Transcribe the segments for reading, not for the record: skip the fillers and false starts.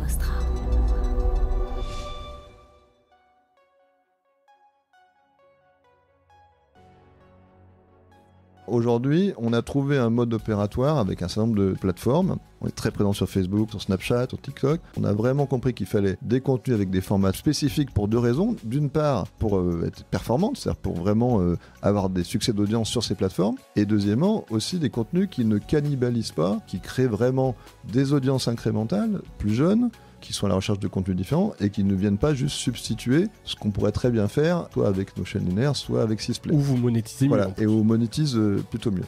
Vostra. Aujourd'hui, on a trouvé un mode opératoire avec un certain nombre de plateformes. On est très présent sur Facebook, sur Snapchat, sur TikTok. On a vraiment compris qu'il fallait des contenus avec des formats spécifiques pour deux raisons. D'une part, pour être performante, c'est-à-dire pour vraiment avoir des succès d'audience sur ces plateformes. Et deuxièmement, aussi des contenus qui ne cannibalisent pas, qui créent vraiment des audiences incrémentales, plus jeunes, qui sont à la recherche de contenus différents et qui ne viennent pas juste substituer ce qu'on pourrait très bien faire, soit avec nos chaînes linéaires, soit avec Sisplay. Ou vous monétisez voilà, mieux. Et on monétise plutôt mieux.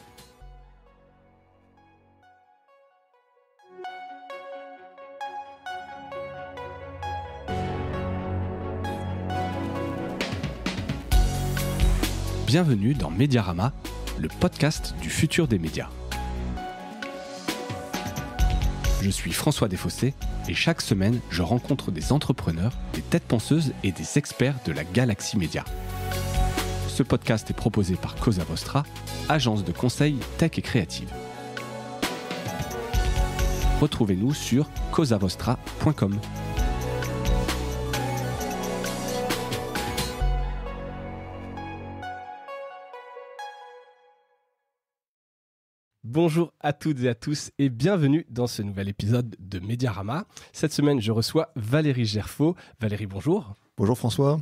Bienvenue dans Mediarama, le podcast du futur des médias. Je suis François Desfossés et chaque semaine, je rencontre des entrepreneurs, des têtes penseuses et des experts de la galaxie média. Ce podcast est proposé par Cosa Vostra, agence de conseil tech et créative. Retrouvez-nous sur cosavostra.com. Bonjour à toutes et à tous et bienvenue dans ce nouvel épisode de Mediarama. Cette semaine, je reçois Valérie Gerfaud. Valérie, bonjour. Bonjour François.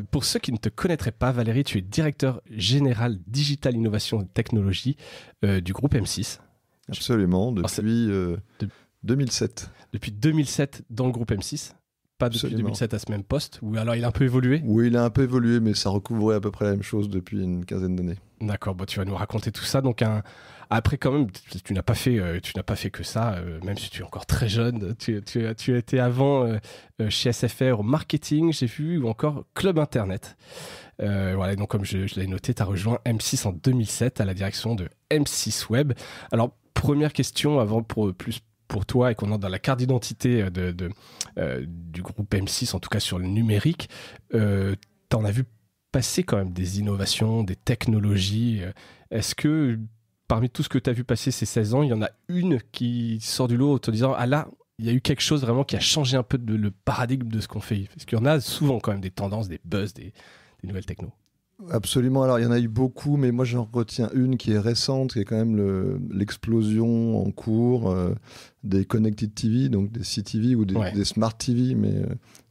Pour ceux qui ne te connaîtraient pas, Valérie, tu es directeur général Digital Innovation et Technologie du groupe M6. Absolument, depuis 2007. Depuis 2007 dans le groupe M6. Pas depuis Absolument. 2007 à ce même poste, ou alors il a un peu évolué? Oui, il a un peu évolué, mais ça recouvrait à peu près la même chose depuis une quinzaine d'années. D'accord, bon, tu vas nous raconter tout ça. Donc après, quand même, tu n'as pas fait que ça, même si tu es encore très jeune. Tu as été avant chez SFR au marketing, j'ai vu, ou encore Club Internet. Voilà, donc comme je l'ai noté, tu as rejoint M6 en 2007 à la direction de M6 Web. Alors, première question avant pour toi et qu'on entre dans la carte d'identité du groupe M6, en tout cas sur le numérique, t'en as vu passer quand même des innovations, des technologies. Est-ce que parmi tout ce que tu as vu passer ces 16 ans, il y en a une qui sort du lot en te disant « Ah là, il y a eu quelque chose vraiment qui a changé un peu le paradigme de ce qu'on fait ». Parce qu'il y en a souvent quand même des tendances, des buzz, des nouvelles techno. Absolument, alors il y en a eu beaucoup, mais moi j'en retiens une qui est récente, qui est quand même l'explosion en cours des Connected TV, donc des CTV ou des Smart TV, mais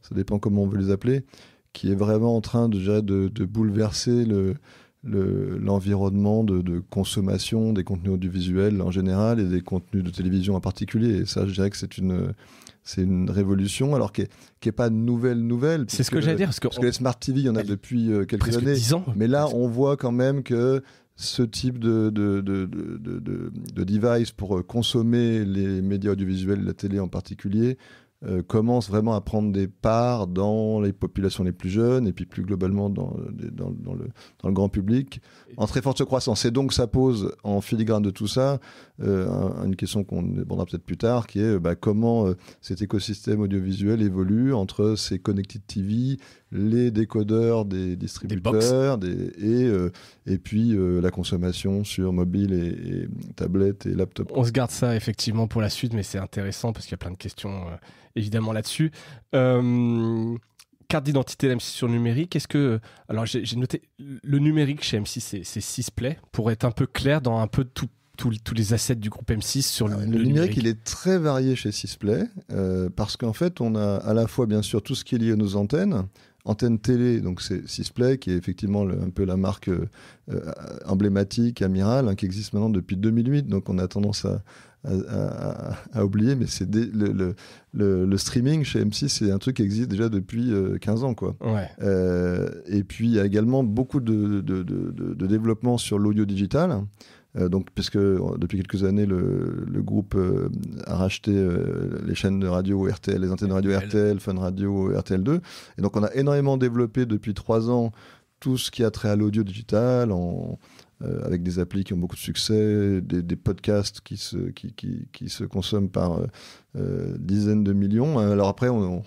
ça dépend comment on veut les appeler, qui est vraiment en train de bouleverser l'environnement de consommation des contenus audiovisuels en général et des contenus de télévision en particulier. Et ça, je dirais que c'est une révolution, alors qui est pas nouvelle. C'est ce que j'allais dire. Parce que les Smart TV, il y en a depuis quelques années. 10 ans. Mais là, on voit quand même que ce type de device pour consommer les médias audiovisuels, la télé en particulier, commence vraiment à prendre des parts dans les populations les plus jeunes et puis plus globalement dans le grand public en très forte croissance. Et donc ça pose en filigrane de tout ça une question qu'on abordera peut-être plus tard, qui est comment cet écosystème audiovisuel évolue entre ces Connected TV, les décodeurs des distributeurs et puis la consommation sur mobile et tablette et laptop. On se garde ça effectivement pour la suite, mais c'est intéressant parce qu'il y a plein de questions évidemment là-dessus. Carte d'identité de M6 sur le numérique, alors j'ai noté le numérique chez M6 c'est Sisplay, pour être un peu clair dans un peu tous les assets du groupe M6 sur le numérique. Il est très varié chez Sisplay parce qu'en fait on a à la fois bien sûr tout ce qui est lié à nos antennes télé, donc c'est Sisplay qui est effectivement un peu la marque emblématique, Amiral, qui existe maintenant depuis 2008, donc on a tendance à oublier, mais c'est le streaming chez M6, c'est un truc qui existe déjà depuis 15 ans, quoi. Ouais. Et puis il y a également beaucoup de développement sur l'audio digital. Donc, puisque depuis quelques années, le groupe a racheté les chaînes de radio RTL, les antennes de radio RTL, Fun Radio, RTL2. Et donc, on a énormément développé depuis 3 ans tout ce qui a trait à l'audio digital, avec des applis qui ont beaucoup de succès, des podcasts qui se consomment par dizaines de millions. Alors après, on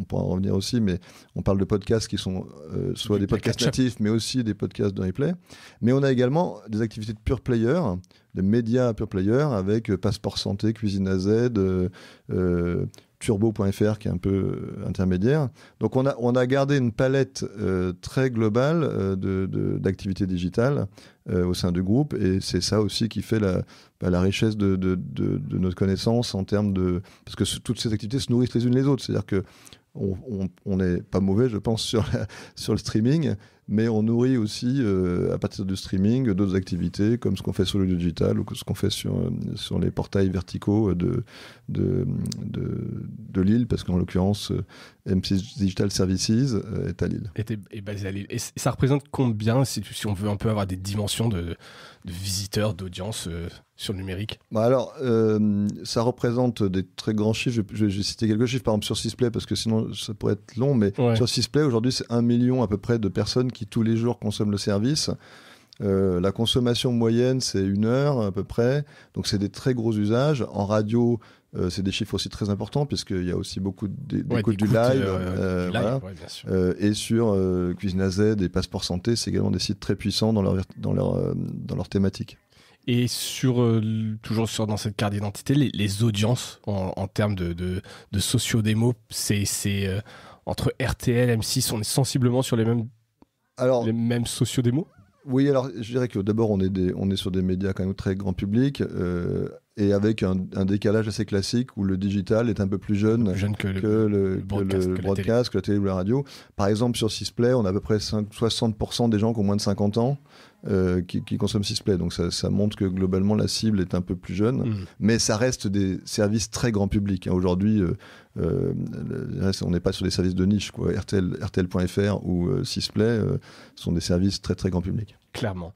pourra en revenir aussi, mais on parle de podcasts qui sont soit des podcasts natifs, mais aussi des podcasts de replay. Mais on a également des activités de pure player, de médias pure player, avec Passeport Santé, Cuisine AZ, turbo.fr qui est un peu intermédiaire. Donc on a gardé une palette très globale d'activités digitales au sein du groupe, et c'est ça aussi qui fait la richesse de notre connaissance en termes de... Parce que toutes ces activités se nourrissent les unes les autres, c'est-à-dire que on n'est pas mauvais, je pense, sur le streaming, mais on nourrit aussi, à partir du streaming, d'autres activités, comme ce qu'on fait sur l'audio digital ou ce qu'on fait sur les portails verticaux de Lille, parce qu'en l'occurrence, M6 Digital Services est à Lille. Est basé à Lille. Et ça représente combien, si on veut un peu avoir des dimensions de visiteurs, d'audience sur le numérique? Alors, ça représente des très grands chiffres. Je vais citer quelques chiffres, par exemple sur Sisplay, parce que sinon ça pourrait être long, mais sur Sisplay, aujourd'hui, c'est 1 million à peu près de personnes qui tous les jours consomment le service. La consommation moyenne, c'est 1 heure à peu près. Donc, c'est des très gros usages. En radio, c'est des chiffres aussi très importants, puisqu'il y a aussi beaucoup d'écoute du live. Voilà. Bien sûr. Et sur Cuisine AZ et Passeport Santé, c'est également des sites très puissants dans leur thématique. Et toujours dans cette carte d'identité, les audiences en termes de socio-démo, c'est entre RTL, M6, on est sensiblement sur les mêmes socio-démos? Oui, alors je dirais que d'abord on est sur des médias quand même très grand public, et avec un décalage assez classique où le digital est un peu plus jeune que le broadcast, que la télé ou la radio. Par exemple, sur Sisplay, on a à peu près 60% des gens qui ont moins de 50 ans qui consomment Sisplay. Donc ça montre que globalement la cible est un peu plus jeune, mais ça reste des services très grand public. Hein. Aujourd'hui, on n'est pas sur des services de niche, quoi. RTL.fr ou Sisplay sont des services très très grand public. Clairement.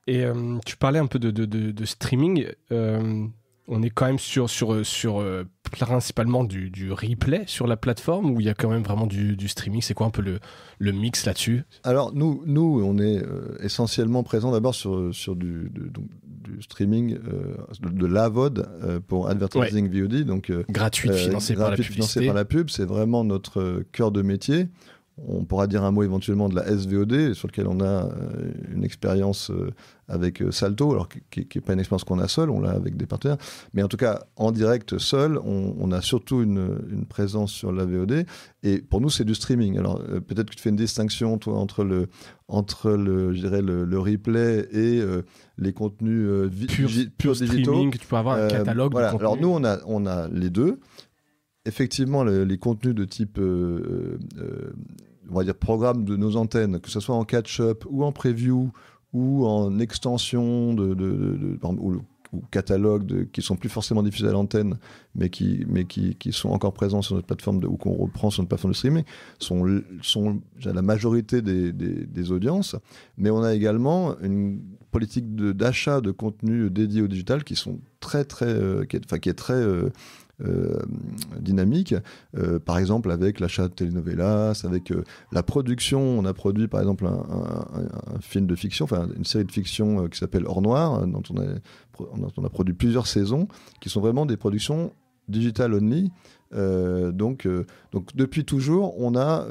Et tu parlais un peu de streaming. On est quand même sur principalement du replay sur la plateforme, où il y a quand même vraiment du streaming. C'est quoi un peu le mix là-dessus? Alors nous on est essentiellement présent d'abord sur du streaming de l'AVOD pour Advertising VOD, donc gratuit, financé par la pub. C'est vraiment notre cœur de métier. On pourra dire un mot éventuellement de la SVOD, sur lequel on a une expérience avec Salto, alors qui n'est pas une expérience qu'on a seul, on l'a avec des partenaires. Mais en tout cas, en direct seul, on a surtout une présence sur la VOD. Et pour nous, c'est du streaming. Alors peut-être que tu fais une distinction, toi, entre le replay et les contenus pur digitaux. Streaming, tu peux avoir un catalogue de contenus. Alors nous, on a les deux. Effectivement, les contenus de type on va dire programme de nos antennes, que ce soit en catch-up ou en preview ou en extension ou catalogue qui sont plus forcément diffusés à l'antenne, mais qui sont encore présents sur notre plateforme ou qu'on reprend sur notre plateforme de streaming, sont la majorité des audiences. Mais on a également une politique d'achat de contenu dédié au digital qui sont qui est très dynamique, par exemple avec l'achat de telenovelas, avec la production. On a produit par exemple un film de fiction, enfin une série de fiction qui s'appelle Hors Noir, dont on a produit plusieurs saisons, qui sont vraiment des productions digital only. Donc depuis toujours, on a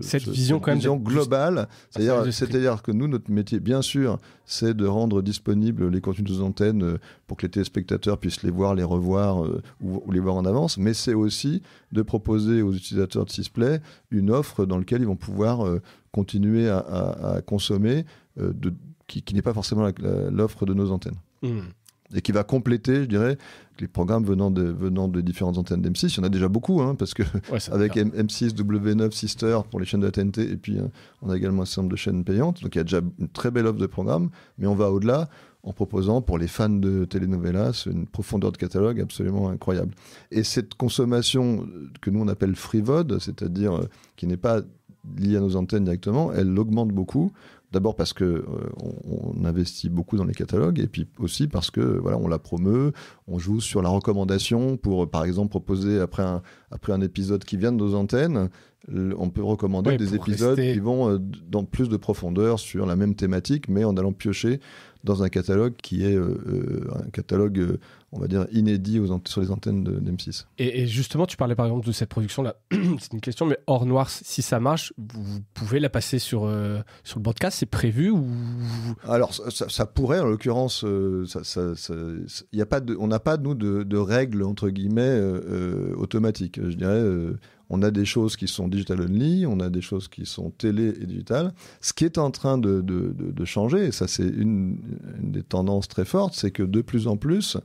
cette vision globale. C'est-à-dire que nous, notre métier, bien sûr, c'est de rendre disponibles les contenus de nos antennes pour que les téléspectateurs puissent les voir, les revoir ou les voir en avance. Mais c'est aussi de proposer aux utilisateurs de Sisplay une offre dans laquelle ils vont pouvoir continuer à consommer, qui n'est pas forcément l'offre de nos antennes. Et qui va compléter, je dirais, les programmes venant de différentes antennes d'M6. Il y en a déjà beaucoup, parce que avec M6, W9, Sister pour les chaînes de la TNT, et puis on a également un certain nombre de chaînes payantes. Donc il y a déjà une très belle offre de programmes, mais on va au-delà en proposant pour les fans de telenovelas une profondeur de catalogue absolument incroyable. Et cette consommation que nous on appelle FreeVOD, c'est-à-dire qui n'est pas liée à nos antennes directement, elle augmente beaucoup. D'abord parce que on investit beaucoup dans les catalogues, et puis aussi parce que on la promeut, on joue sur la recommandation pour, par exemple, proposer après un épisode qui vient de nos antennes, on peut recommander des épisodes qui vont dans plus de profondeur sur la même thématique, mais en allant piocher dans un catalogue qui est un catalogue, on va dire, inédit sur les antennes d'M6. Et justement, tu parlais par exemple de cette production-là. C'est une question, mais hors noir, si ça marche, vous pouvez la passer sur le broadcast, c'est prévu ou... Alors, ça pourrait, en l'occurrence, on n'a pas, nous, de règles, entre guillemets, automatiques. Je dirais, on a des choses qui sont digital only, on a des choses qui sont télé et digital. Ce qui est en train de changer, et ça c'est une des tendances très fortes, c'est que de plus en plus,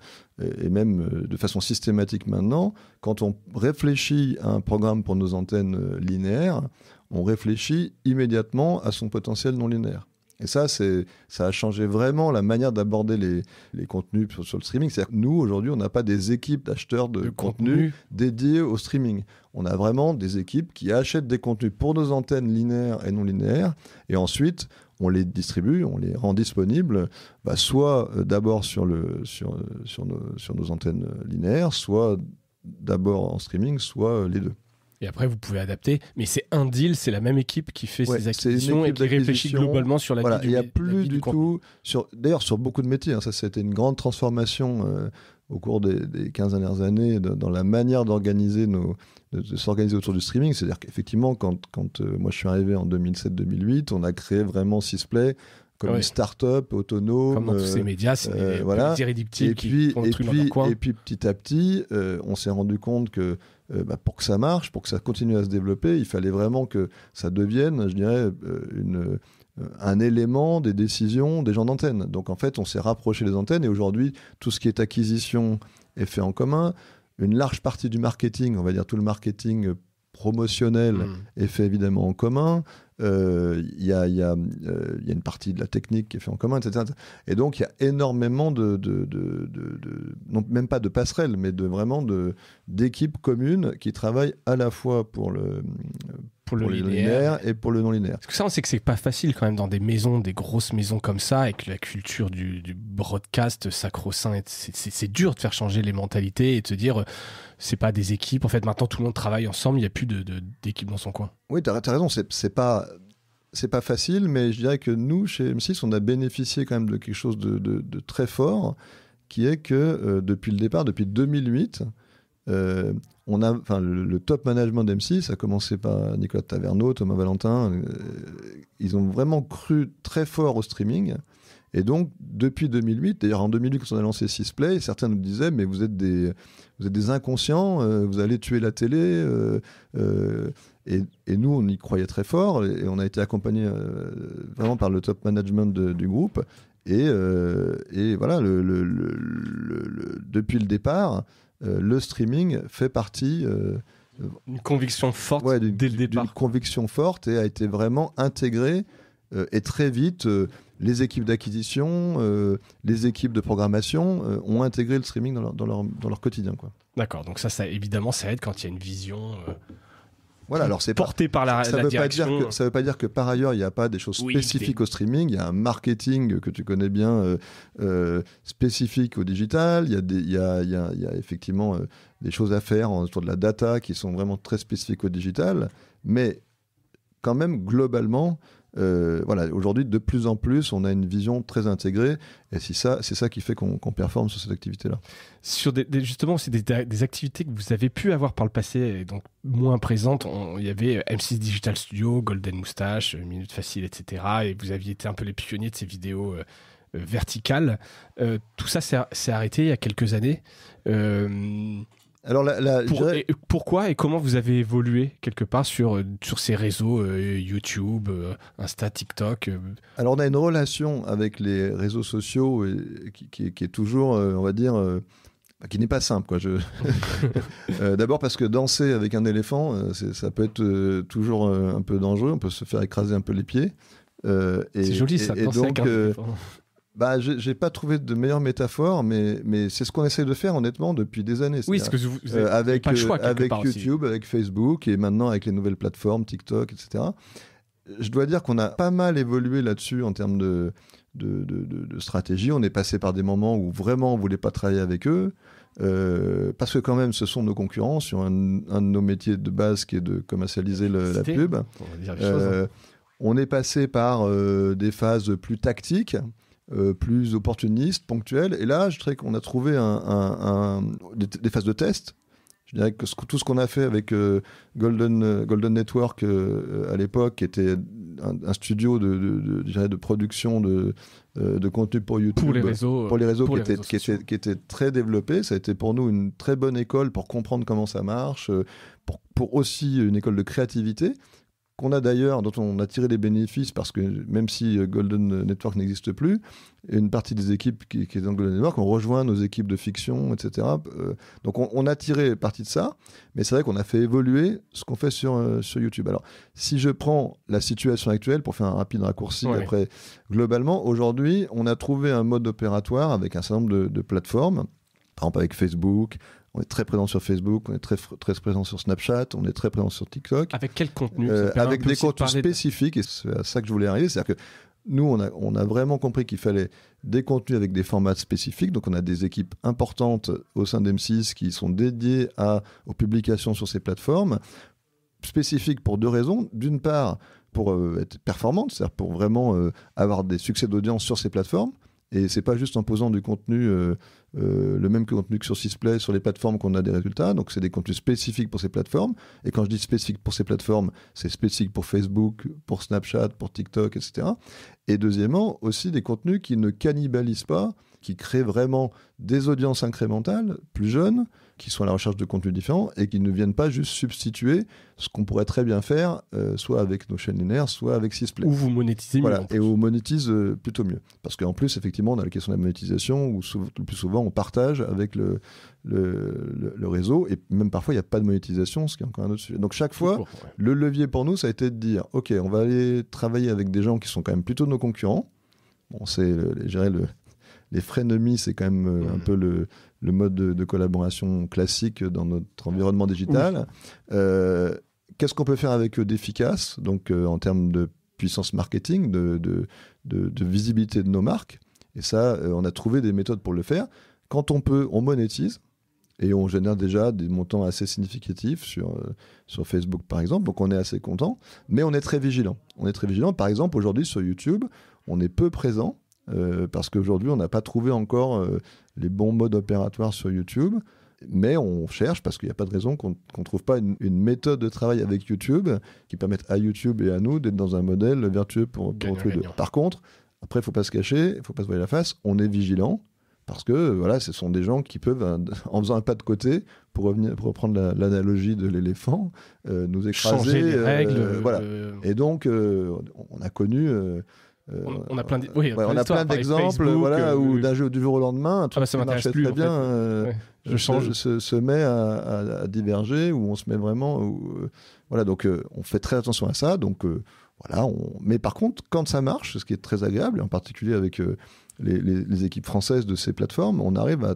et même de façon systématique maintenant, quand on réfléchit à un programme pour nos antennes linéaires, on réfléchit immédiatement à son potentiel non linéaire. Et ça a changé vraiment la manière d'aborder les contenus sur le streaming. C'est-à-dire que nous, aujourd'hui, on n'a pas des équipes d'acheteurs de contenu dédiées au streaming. On a vraiment des équipes qui achètent des contenus pour nos antennes linéaires et non linéaires. Et ensuite, on les distribue, on les rend disponibles, soit d'abord sur nos antennes linéaires, soit d'abord en streaming, soit les deux. Et après, vous pouvez adapter. Mais c'est un deal, c'est la même équipe qui fait ces acquisitions et qui réfléchit globalement sur la vie du Il n'y a plus du tout... D'ailleurs, sur beaucoup de métiers, ça a été une grande transformation au cours des 15 dernières années dans la manière d'organiser de s'organiser autour du streaming. C'est-à-dire qu'effectivement, quand moi je suis arrivé en 2007-2008, on a créé vraiment Sysplay comme une start-up autonome. Comme dans tous ces médias, c'est des irréductibles qui font le truc dans leur coin. Et puis petit à petit, on s'est rendu compte que pour que ça marche, pour que ça continue à se développer, il fallait vraiment que ça devienne, je dirais, un élément des décisions des gens d'antenne. Donc en fait, on s'est rapproché des antennes et aujourd'hui, tout ce qui est acquisition est fait en commun. Une large partie du marketing, on va dire tout le marketing promotionnel est fait évidemment en commun. Il y a une partie de la technique qui est fait en commun, etc. Et donc, il y a énormément non, même pas de passerelles, mais vraiment d'équipes communes qui travaillent à la fois pour le linéaire et pour le non linéaire. Parce que ça, on sait que c'est pas facile quand même dans des maisons, des grosses maisons comme ça, avec la culture du broadcast sacro-saint. C'est dur de faire changer les mentalités et de se dire, c'est pas des équipes. En fait, maintenant, tout le monde travaille ensemble, il n'y a plus d'équipe dans son coin. Oui, t'as raison, c'est pas facile, mais je dirais que nous, chez M6, on a bénéficié quand même de quelque chose de très qui est que depuis le départ, depuis 2008, on a, le top management d'M6, a commencé par Nicolas Taverneau, Thomas Valentin, ils ont vraiment cru très fort au streaming. Et donc, depuis 2008, d'ailleurs en 2008, quand on a lancé Sysplay, certains nous disaient, mais vous êtes des inconscients, vous allez tuer la télé. Et nous, on y croyait très fort, et on a été accompagnés vraiment par le top management du groupe. Et voilà, depuis le départ, le streaming fait partie... une conviction forte dès le départ. Une conviction forte et a été vraiment intégrée, et très vite... les équipes d'acquisition, les équipes de programmation ont intégré le streaming dans leur quotidien, quoi. D'accord, donc ça évidemment, ça aide quand il y a une vision alors c'est portée par la direction. Ça ne veut pas dire que par ailleurs, il n'y a pas des choses spécifiques au streaming. Il y a un marketing que tu connais bien, spécifique au digital. Il y a effectivement des choses à faire autour de la data qui sont vraiment très spécifiques au digital. Mais quand même, globalement... aujourd'hui, de plus en plus, on a une vision très intégrée, et c'est ça qui fait qu'on performe sur cette activité-là. Sur justement, c'est des activités que vous avez pu avoir par le passé, et donc moins présentes. Il y avait M6 Digital Studio, Golden Moustache, Minute Facile, etc. Et vous aviez été un peu les pionniers de ces vidéos verticales. Tout ça s'est arrêté il y a quelques années. Alors pourquoi et comment vous avez évolué quelque part sur ces réseaux YouTube, Insta, TikTok Alors on a une relation avec les réseaux sociaux qui est toujours, on va dire, qui n'est pas simple, quoi. D'abord parce que danser avec un éléphant, ça peut être toujours un peu dangereux, on peut se faire écraser un peu les pieds. C'est joli ça, danser avec un éléphant. J'ai pas trouvé de meilleure métaphore, mais c'est ce qu'on essaie de faire honnêtement depuis des années. Oui, parce que vous avez avec pas le choix quelque part YouTube, aussi. avec Facebook et maintenant avec les nouvelles plateformes, TikTok, etc. Je dois dire qu'on a pas mal évolué là-dessus en termes de stratégie. On est passé par des moments où vraiment on voulait pas travailler avec eux, parce que quand même ce sont nos concurrents sur un de nos métiers de base qui est de commercialiser la pub. On va dire les choses, on est passé par des phases plus tactiques. plus opportunistes, ponctuels. Et là, je dirais qu'on a trouvé des phases de test. Je dirais que tout ce qu'on a fait avec Golden Network à l'époque, qui était un studio de production de contenu pour YouTube, pour les réseaux, qui était très développé. Ça a été pour nous une très bonne école pour comprendre comment ça marche, pour aussi une école de créativité, dont on a tiré des bénéfices, parce que même si Golden Network n'existe plus, une partie des équipes qui est dans Golden Network ont rejoint nos équipes de fiction, etc. Donc on a tiré parti de ça, mais c'est vrai qu'on a fait évoluer ce qu'on fait sur YouTube. Alors, si je prends la situation actuelle, pour faire un rapide raccourci, après, globalement, aujourd'hui, on a trouvé un mode opératoire avec un certain nombre de plateformes, par exemple avec Facebook. On est très présent sur Facebook, on est très présent sur Snapchat, on est très présent sur TikTok. Avec quel contenu Avec des contenus spécifiques, et c'est à ça que je voulais arriver. C'est-à-dire que nous, on a vraiment compris qu'il fallait des contenus avec des formats spécifiques. Donc, on a des équipes importantes au sein d'M6 qui sont dédiées aux publications sur ces plateformes, spécifiques pour 2 raisons. D'une part, pour être performantes, c'est-à-dire pour vraiment avoir des succès d'audience sur ces plateformes. Et c'est pas juste en posant du contenu, le même contenu que sur Sisplay, sur les plateformes qu'on a des résultats. Donc c'est des contenus spécifiques pour ces plateformes. Et quand je dis spécifique pour ces plateformes, c'est spécifique pour Facebook, pour Snapchat, pour TikTok, etc. Et deuxièmement, aussi des contenus qui ne cannibalisent pas, qui créent vraiment des audiences incrémentales, plus jeunes, qui sont à la recherche de contenus différents et qui ne viennent pas juste substituer ce qu'on pourrait très bien faire, soit avec nos chaînes linéaires, soit avec Sisplay. Où vous monétisez mieux. Et où on monétise plutôt mieux. Parce qu'en plus, effectivement, on a la question de la monétisation où le plus souvent, on partage avec le réseau. Et même parfois, il n'y a pas de monétisation, ce qui est encore un autre sujet. Donc, chaque fois, le levier pour nous, ça a été de dire, OK, on va aller travailler avec des gens qui sont quand même plutôt nos concurrents. Bon, les frenemies, c'est quand même un peu le mode de collaboration classique dans notre environnement digital. Oui. Qu'est-ce qu'on peut faire avec eux d'efficace, donc en termes de puissance marketing, de visibilité de nos marques. Et ça, on a trouvé des méthodes pour le faire. Quand on peut, on monétise. Et on génère déjà des montants assez significatifs sur Facebook, par exemple. Donc, on est assez content. Mais on est très vigilant. Par exemple, aujourd'hui, sur YouTube, on est peu présent. Parce qu'aujourd'hui, on n'a pas trouvé encore les bons modes opératoires sur YouTube, mais on cherche parce qu'il n'y a pas de raison qu'on ne trouve pas une méthode de travail avec YouTube qui permette à YouTube et à nous d'être dans un modèle vertueux pour tous les deux. Par contre, après, il ne faut pas se cacher, il ne faut pas se voiler la face, on est vigilant parce que voilà, ce sont des gens qui peuvent, en faisant un pas de côté, pour reprendre l'analogie de l'éléphant, nous écraser. Changer les règles. Voilà. Et donc, on a connu... on a plein d'exemples où du jour au lendemain, un truc qui marchait très bien se met à diverger, où on se met vraiment... donc on fait très attention à ça. Donc, mais par contre, quand ça marche, ce qui est très agréable, et en particulier avec les équipes françaises de ces plateformes, on arrive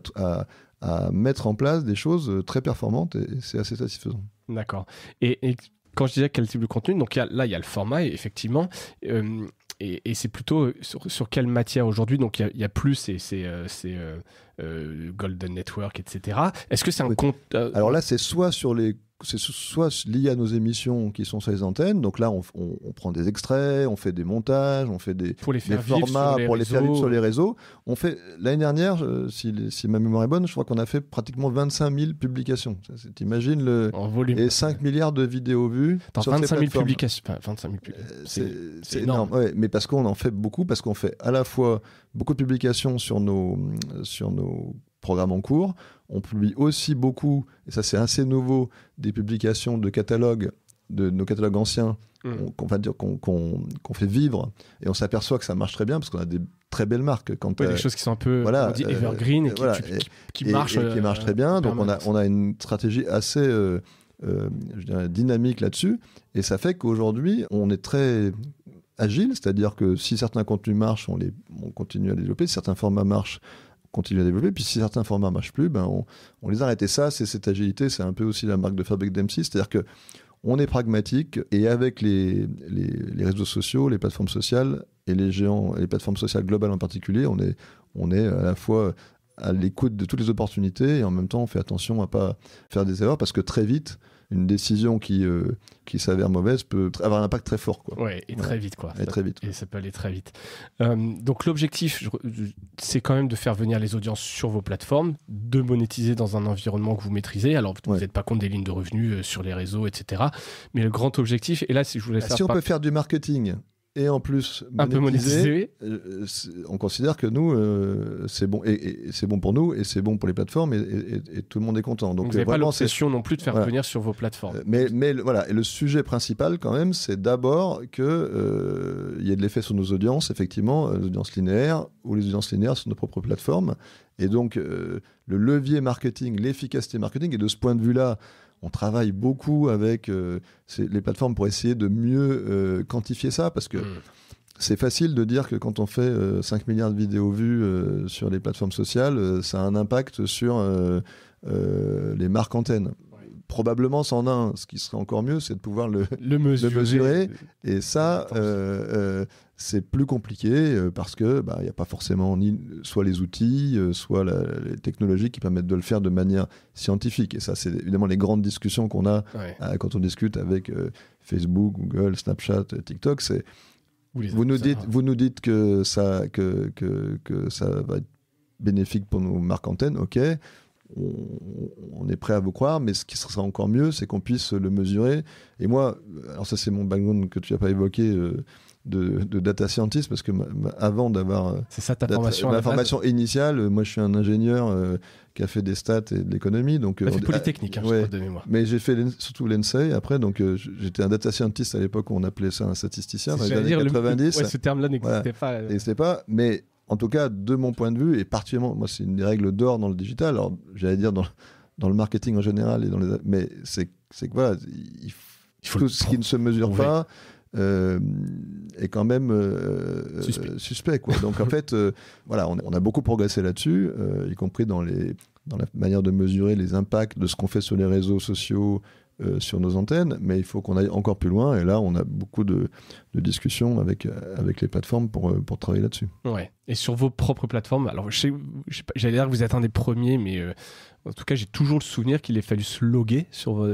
à mettre en place des choses très performantes et c'est assez satisfaisant. D'accord. Et quand je disais quel type de contenu, donc il y a le format, effectivement... Et c'est plutôt sur quelle matière aujourd'hui? Donc il y a plus, c'est Golden Network, etc. Est-ce que c'est un compte Alors là, c'est soit lié à nos émissions qui sont sur les antennes. Donc là, on prend des extraits, on fait des montages, on fait des formats pour les faire vivre sur les réseaux. On fait l'année dernière, si ma mémoire est bonne, je crois qu'on a fait pratiquement 25 000 publications. T'imagines en volume. Et 5 milliards de vidéos vues. Sur 25 000 publications. Enfin, 25 000 c'est énorme. Ouais, mais parce qu'on en fait beaucoup, parce qu'on fait à la fois beaucoup de publications sur nos programmes en cours. On publie aussi beaucoup, et ça c'est assez nouveau, des publications de catalogues, de nos catalogues anciens, qu'on fait vivre, et on s'aperçoit que ça marche très bien, parce qu'on a des très belles marques. Des choses qui sont un peu evergreen, et qui marchent très bien. Donc on a une stratégie assez je dirais dynamique là-dessus, et ça fait qu'aujourd'hui, on est très agile, c'est-à-dire que si certains contenus marchent, on continue à les développer, si certains formats marchent, continuer à développer, puis si certains formats ne marchent plus, on les arrête. Et ça, c'est cette agilité, c'est un peu aussi la marque de fabrique d'M6, c'est-à-dire qu'on est pragmatique, et avec les réseaux sociaux, les plateformes sociales, et les géants, et les plateformes sociales globales en particulier, on est à la fois à l'écoute de toutes les opportunités et en même temps on fait attention à pas faire des erreurs parce que très vite une décision qui s'avère mauvaise peut avoir un impact très fort, quoi. Ouais, et très vite, quoi. Et très vite. Et ça peut aller très vite. Donc l'objectif, c'est quand même de faire venir les audiences sur vos plateformes, de monétiser dans un environnement que vous maîtrisez. Alors vous n'êtes pas contre des lignes de revenus sur les réseaux, etc. Mais le grand objectif, et là si je voulais faire... Si on peut faire du marketing et en plus un peu monétiser, on considère que nous, c'est bon, et c'est bon pour nous, et c'est bon pour les plateformes, et tout le monde est content. Donc vous n'avez pas l'obsession non plus de faire venir sur vos plateformes. Mais voilà, et le sujet principal quand même, c'est d'abord qu'il y ait de l'effet sur nos audiences, effectivement, les audiences linéaires, ou les audiences linéaires sur nos propres plateformes. Et donc, le levier marketing, l'efficacité marketing, et de ce point de vue-là, on travaille beaucoup avec les plateformes pour essayer de mieux quantifier ça, parce que c'est facile de dire que quand on fait 5 milliards de vidéos vues sur les plateformes sociales, ça a un impact sur les marques antennes. Probablement c'en a un. Ce qui serait encore mieux, c'est de pouvoir le mesurer. Et ça, c'est plus compliqué parce que il n'y a pas forcément soit les outils, soit les technologies qui permettent de le faire de manière scientifique. Et ça, c'est évidemment les grandes discussions qu'on a quand on discute avec Facebook, Google, Snapchat, TikTok. C'est vous nous dites que ça va être bénéfique pour nos marques antennes. Ok. On est prêt à vous croire, mais ce qui sera encore mieux, c'est qu'on puisse le mesurer. Et moi, alors ça c'est mon background que tu n'as pas évoqué de data scientist, parce que avant d'avoir c'est ça ta formation, ma formation initiale, moi je suis un ingénieur qui a fait des stats et de l'économie. Donc fait Polytechnique, je crois, de mémoire. Mais j'ai fait surtout l'ENSEI après, donc j'étais un data scientist à l'époque où on appelait ça un statisticien dans les années 90. Ce terme-là n'existait pas. N'existait pas, mais en tout cas, de mon point de vue, et particulièrement, moi, c'est une des règles d'or dans le digital. Alors, j'allais dire dans le marketing en général, mais c'est que voilà, il faut tout ce qui ne se mesure pas est quand même suspect, quoi. Donc, en fait, voilà, on a beaucoup progressé là-dessus, y compris dans la manière de mesurer les impacts de ce qu'on fait sur les réseaux sociaux, sur nos antennes, mais il faut qu'on aille encore plus loin, et là on a beaucoup de discussions avec les plateformes pour travailler là-dessus. Ouais. Et sur vos propres plateformes, alors j'allais dire que vous êtes un des premiers, mais en tout cas j'ai toujours le souvenir qu'il ait fallu se loguer sur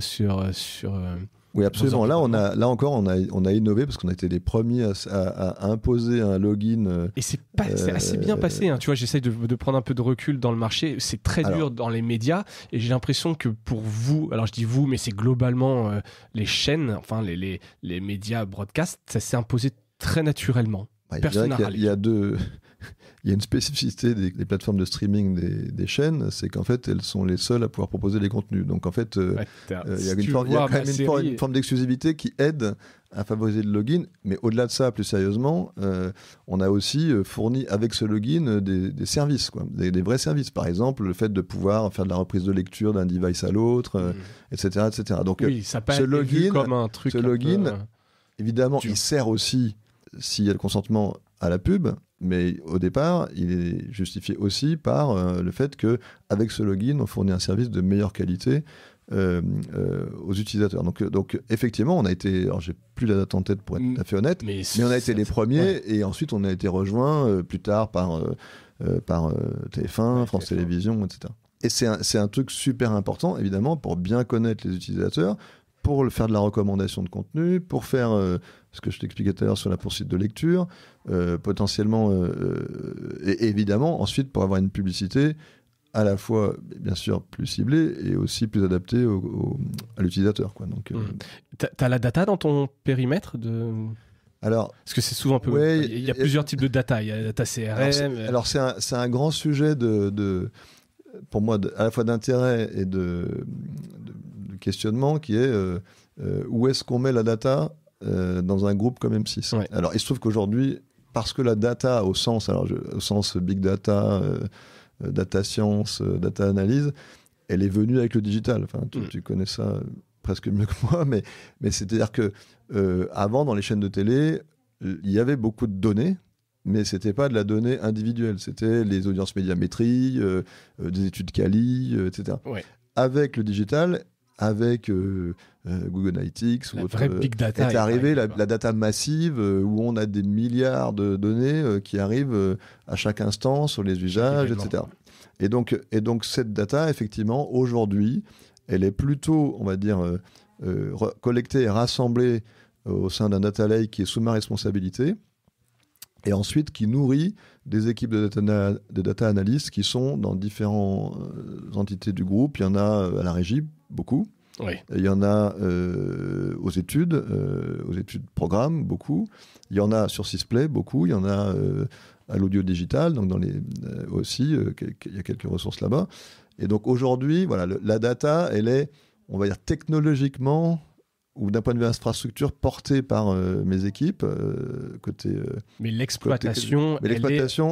oui, absolument. Là encore, on a innové parce qu'on a été les premiers à imposer un login. Et c'est assez bien passé. Hein. Tu vois, j'essaye de prendre un peu de recul dans le marché. C'est très dur dans les médias. Et j'ai l'impression que pour vous, alors je dis vous, mais c'est globalement les chaînes, enfin les médias broadcast, ça s'est imposé très naturellement. Il y a une spécificité des plateformes de streaming des chaînes, c'est qu'en fait, elles sont les seules à pouvoir proposer les contenus. Donc en fait, il y a quand même une forme d'exclusivité qui aide à favoriser le login. Mais au-delà de ça, plus sérieusement, on a aussi fourni avec ce login des services, quoi, des vrais services. Par exemple, le fait de pouvoir faire de la reprise de lecture d'un device à l'autre, etc., etc. Donc ça peut être vu comme un truc. Ce login, évidemment, il sert aussi, s'il y a le consentement, à la pub. Mais au départ, il est justifié aussi par le fait qu'avec ce login, on fournit un service de meilleure qualité aux utilisateurs. Donc effectivement, on a été... Alors, j'ai plus la date en tête pour être tout à fait honnête, mais on a été les premiers, et ensuite on a été rejoints plus tard par TF1, France Télévisions, etc. Et c'est un truc super important, évidemment, pour bien connaître les utilisateurs, pour faire de la recommandation de contenu, pour faire ce que je t'expliquais tout à l'heure sur la poursuite de lecture, potentiellement, et évidemment, ensuite, pour avoir une publicité à la fois, bien sûr, plus ciblée et aussi plus adaptée à l'utilisateur, quoi. Donc, T'as la data dans ton périmètre Alors, parce que c'est souvent un peu... Ouais, il y a plusieurs types de data. Il y a la data CRM... Alors, c'est un grand sujet pour moi, à la fois d'intérêt et de questionnement, qui est où est-ce qu'on met la data dans un groupe comme M6. Ouais. Alors, il se trouve qu'aujourd'hui, parce que la data, au sens big data, data science, data analyse, elle est venue avec le digital. Enfin, tu connais ça presque mieux que moi, mais c'est-à-dire que avant, dans les chaînes de télé, il y avait beaucoup de données, mais c'était pas de la donnée individuelle, c'était les audiences médiamétrie, des études quali, etc. Ouais. Avec le digital, avec Google Analytics ou autre, big data est arrivée la data massive où on a des milliards de données qui arrivent à chaque instant sur les usages, etc. Et donc cette data, effectivement, aujourd'hui, elle est plutôt, on va dire, collectée et rassemblée au sein d'un data lake qui est sous ma responsabilité, et ensuite qui nourrit des équipes de data analystes qui sont dans différentes entités du groupe. Il y en a à la régie, beaucoup. Oui. Il y en a aux études programme, beaucoup. Il y en a sur Sysplay, beaucoup. Il y en a à l'audio digital, donc aussi, il y a quelques ressources là-bas. Et donc aujourd'hui, voilà, la data, elle est, on va dire, technologiquement ou d'un point de vue infrastructure, portée par mes équipes. Mais l'exploitation,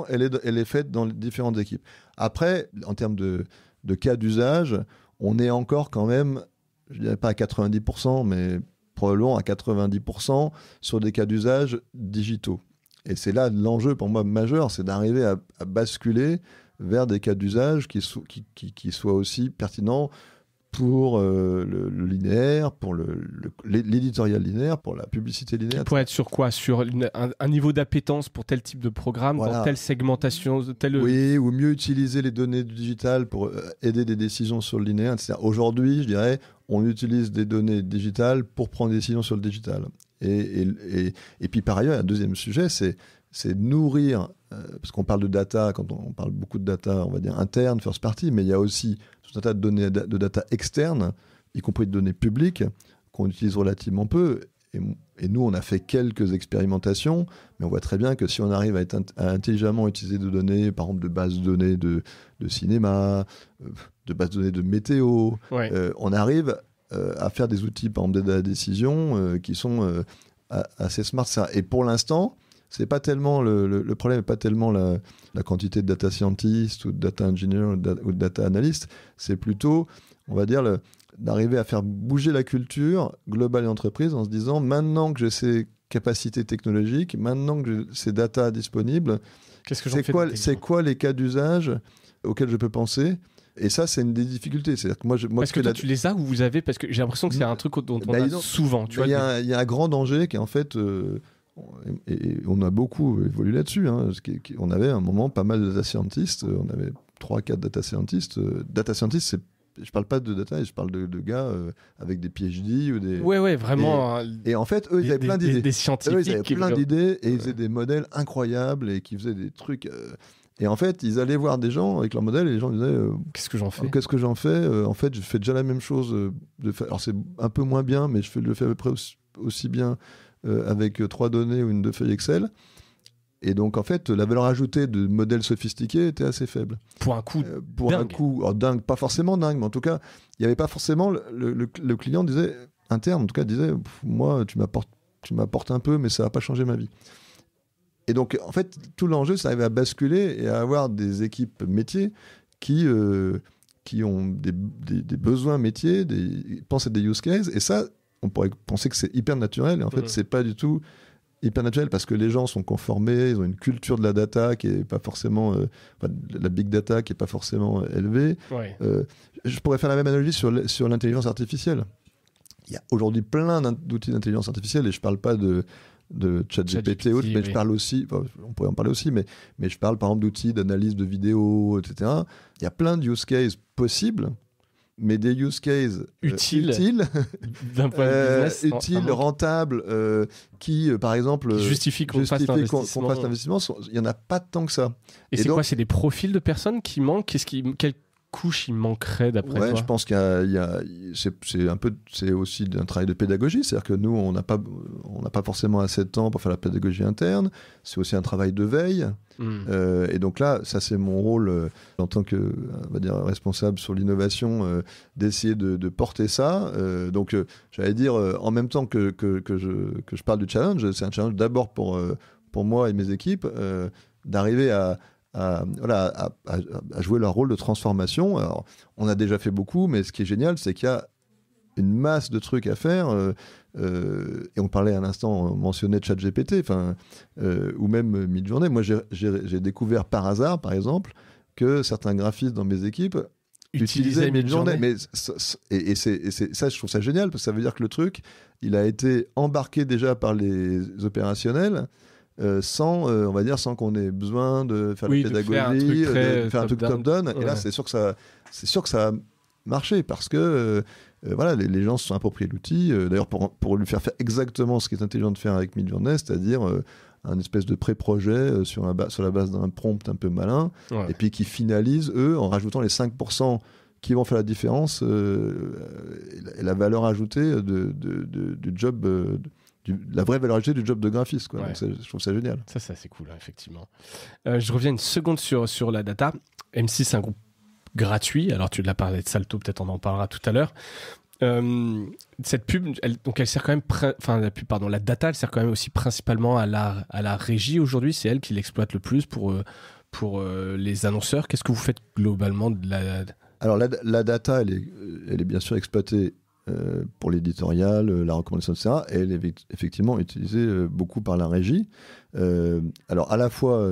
elle est faite dans les différentes équipes. Après, en termes de cas d'usage, on est encore quand même, je ne dirais pas à 90%, mais probablement à 90% sur des cas d'usage digitaux. Et c'est là l'enjeu pour moi majeur, c'est d'arriver à basculer vers des cas d'usage qui soient aussi pertinents pour le linéaire, pour l'éditorial linéaire, pour la publicité linéaire. Pour être sur quoi? Sur un niveau d'appétence pour tel type de programme, voilà. Dans telle segmentation Oui, ou mieux utiliser les données du digital pour aider des décisions sur le linéaire, etc. Aujourd'hui, je dirais, on utilise des données digitales pour prendre des décisions sur le digital. Et puis par ailleurs, un deuxième sujet, c'est nourrir, parce qu'on parle de data, quand on parle beaucoup de data, on va dire interne, first party, mais il y a aussi tout un tas de données de data externes, y compris de données publiques, qu'on utilise relativement peu. Et nous, on a fait quelques expérimentations, mais on voit très bien que si on arrive à intelligemment utiliser des données, par exemple de bases de données de cinéma, de bases de données de météo, ouais. On arrive à faire des outils, par exemple, d'aide à la décision qui sont assez smart. Ça. Et pour l'instant, c'est pas tellement le problème n'est pas tellement la quantité de data scientists ou de data engineers ou de data analysts, c'est plutôt, on va dire, d'arriver à faire bouger la culture globale et entreprise en se disant, maintenant que j'ai ces capacités technologiques, maintenant que j'ai ces data disponibles, c'est quoi les cas d'usage auxquels je peux penser? Et ça, c'est une des difficultés. C'est-à-dire que moi, parce que toi, tu les as ou vous avez? Parce que j'ai l'impression que c'est un truc dont on a souvent. Il y a un grand danger qui est en fait... et on a beaucoup évolué là-dessus. Hein, on avait à un moment pas mal de data scientists. On avait 3-4 data scientists. Data scientists, je parle pas de data, je parle de gars avec des PhD ou des... Ouais, vraiment. Et en fait, eux, ils avaient plein d'idées. Des scientifiques. Eux, ils avaient plein d'idées et ils faisaient des modèles incroyables et qui faisaient des trucs... Et en fait, ils allaient voir des gens avec leur modèle et les gens disaient qu'est-ce que j'en fais? Qu'est-ce que j'en fais? En fait, je fais déjà la même chose. Alors, c'est un peu moins bien, mais je le fais à peu près aussi bien avec 3 données ou une 2 feuilles Excel. Et donc, en fait, la valeur ajoutée de modèles sophistiqués était assez faible. Pour un coût dingue. Alors, dingue, pas forcément dingue, mais en tout cas, il n'y avait pas forcément... Le client disait, interne, en tout cas, disait, moi, tu m'apportes un peu, mais ça ne va pas changer ma vie. Et donc, en fait, tout l'enjeu, c'est d'arriver à basculer et à avoir des équipes métiers qui ont des besoins métiers, pensent à des use cases. Et ça, on pourrait penser que c'est hyper naturel. Et en fait, c'est pas du tout hyper naturel parce que les gens sont conformés, ils ont une culture de la data qui est pas forcément... la big data qui est pas forcément élevée. Ouais. Je pourrais faire la même analogie sur l'intelligence artificielle. Il y a aujourd'hui plein d'outils d'intelligence artificielle et je parle pas de ChatGPT ou autre, mais je parle aussi, on pourrait en parler aussi, mais je parle par exemple d'outils d'analyse de vidéos, etc. Il y a plein de use cases possibles, mais des use cases utiles d'un point de business, utiles, rentables, qui, par exemple, qui justifient qu'on fasse l'investissement, il n'y en a pas tant que ça. Et c'est donc, quoi? C'est des profils de personnes qui manquent? Quelle couche il manquerait d'après toi? Je pense c'est aussi un travail de pédagogie, c'est-à-dire que nous on n'a pas forcément assez de temps pour faire la pédagogie interne, c'est aussi un travail de veille. Et donc là, ça c'est mon rôle en tant que, on va dire, responsable sur l'innovation, d'essayer de porter ça. Donc j'allais dire, en même temps que je parle du challenge, c'est un challenge d'abord pour moi et mes équipes, d'arriver à jouer leur rôle de transformation. Alors, on a déjà fait beaucoup, mais ce qui est génial, c'est qu'il y a une masse de trucs à faire. Et on parlait à l'instant, on mentionnait ChatGPT, ou même Midjourney. Moi, j'ai découvert par hasard, par exemple, que certains graphistes dans mes équipes utilisaient Midjourney. Mais ça, je trouve ça génial, parce que ça veut dire que le truc, il a été embarqué déjà par les opérationnels, on va dire, sans qu'on ait besoin de faire Oui, la de pédagogie, faire de faire un truc top-down. Ouais. Et là, c'est sûr que ça a marché parce que voilà, les gens se sont appropriés l'outil. D'ailleurs, pour lui faire exactement ce qui est intelligent de faire avec Midjourney, c'est-à-dire un espèce de pré-projet sur la base d'un prompt un peu malin, Ouais. et puis qui finalise, eux, en rajoutant les 5% qui vont faire la différence et la valeur ajoutée du job, la vraie valeur ajoutée du job de graphiste, quoi. Ouais. Donc je trouve ça génial. Ça, c'est assez cool, hein, effectivement. Je reviens une seconde sur la data. M6, c'est un groupe gratuit. Alors, tu l'as parlé de Salto, peut-être on en parlera tout à l'heure. Cette pub, elle sert quand même, la data, elle sert quand même aussi principalement à la régie aujourd'hui. C'est elle qui l'exploite le plus pour les annonceurs. Qu'est-ce que vous faites globalement de la... Alors, la data, elle est bien sûr exploitée pour l'éditorial, la recommandation, etc. Et elle est effectivement utilisée beaucoup par la régie. Alors à la fois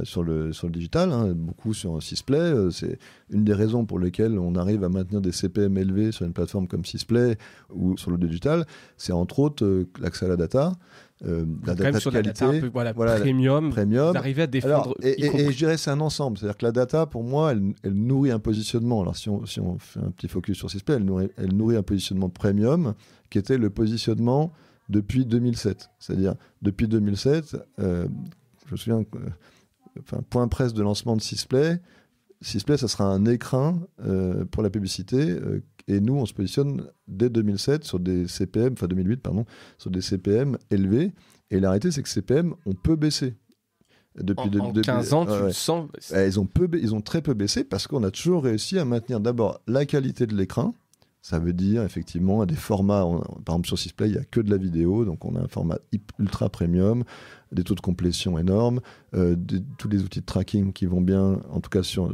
sur le digital, hein, beaucoup sur Sysplay. C'est une des raisons pour lesquelles on arrive à maintenir des CPM élevés sur une plateforme comme Sysplay ou sur le digital. C'est entre autres l'accès à la data. La data de qualité, un peu, voilà, premium. Vous arrivez à défendre. Alors, et je dirais c'est un ensemble, c'est-à-dire que la data, pour moi, elle nourrit un positionnement. Alors si on fait un petit focus sur Sysplay, elle nourrit un positionnement premium qui était le positionnement depuis 2007. C'est-à-dire depuis 2007, je me souviens, point presse de lancement de Sysplay. Sysplay, ça sera un écrin pour la publicité. Et nous, on se positionne dès 2007 sur des CPM, enfin 2008, pardon, sur des CPM élevés. Et la réalité, c'est que CPM, on peut baisser. Depuis 15 ans, tu le sens. Ils ont très peu baissé parce qu'on a toujours réussi à maintenir d'abord la qualité de l'écran. Ça veut dire effectivement des formats, par exemple sur Sysplay, il n'y a que de la vidéo, donc on a un format ultra premium, des taux de complétion énormes, tous les outils de tracking qui vont bien, en tout cas sur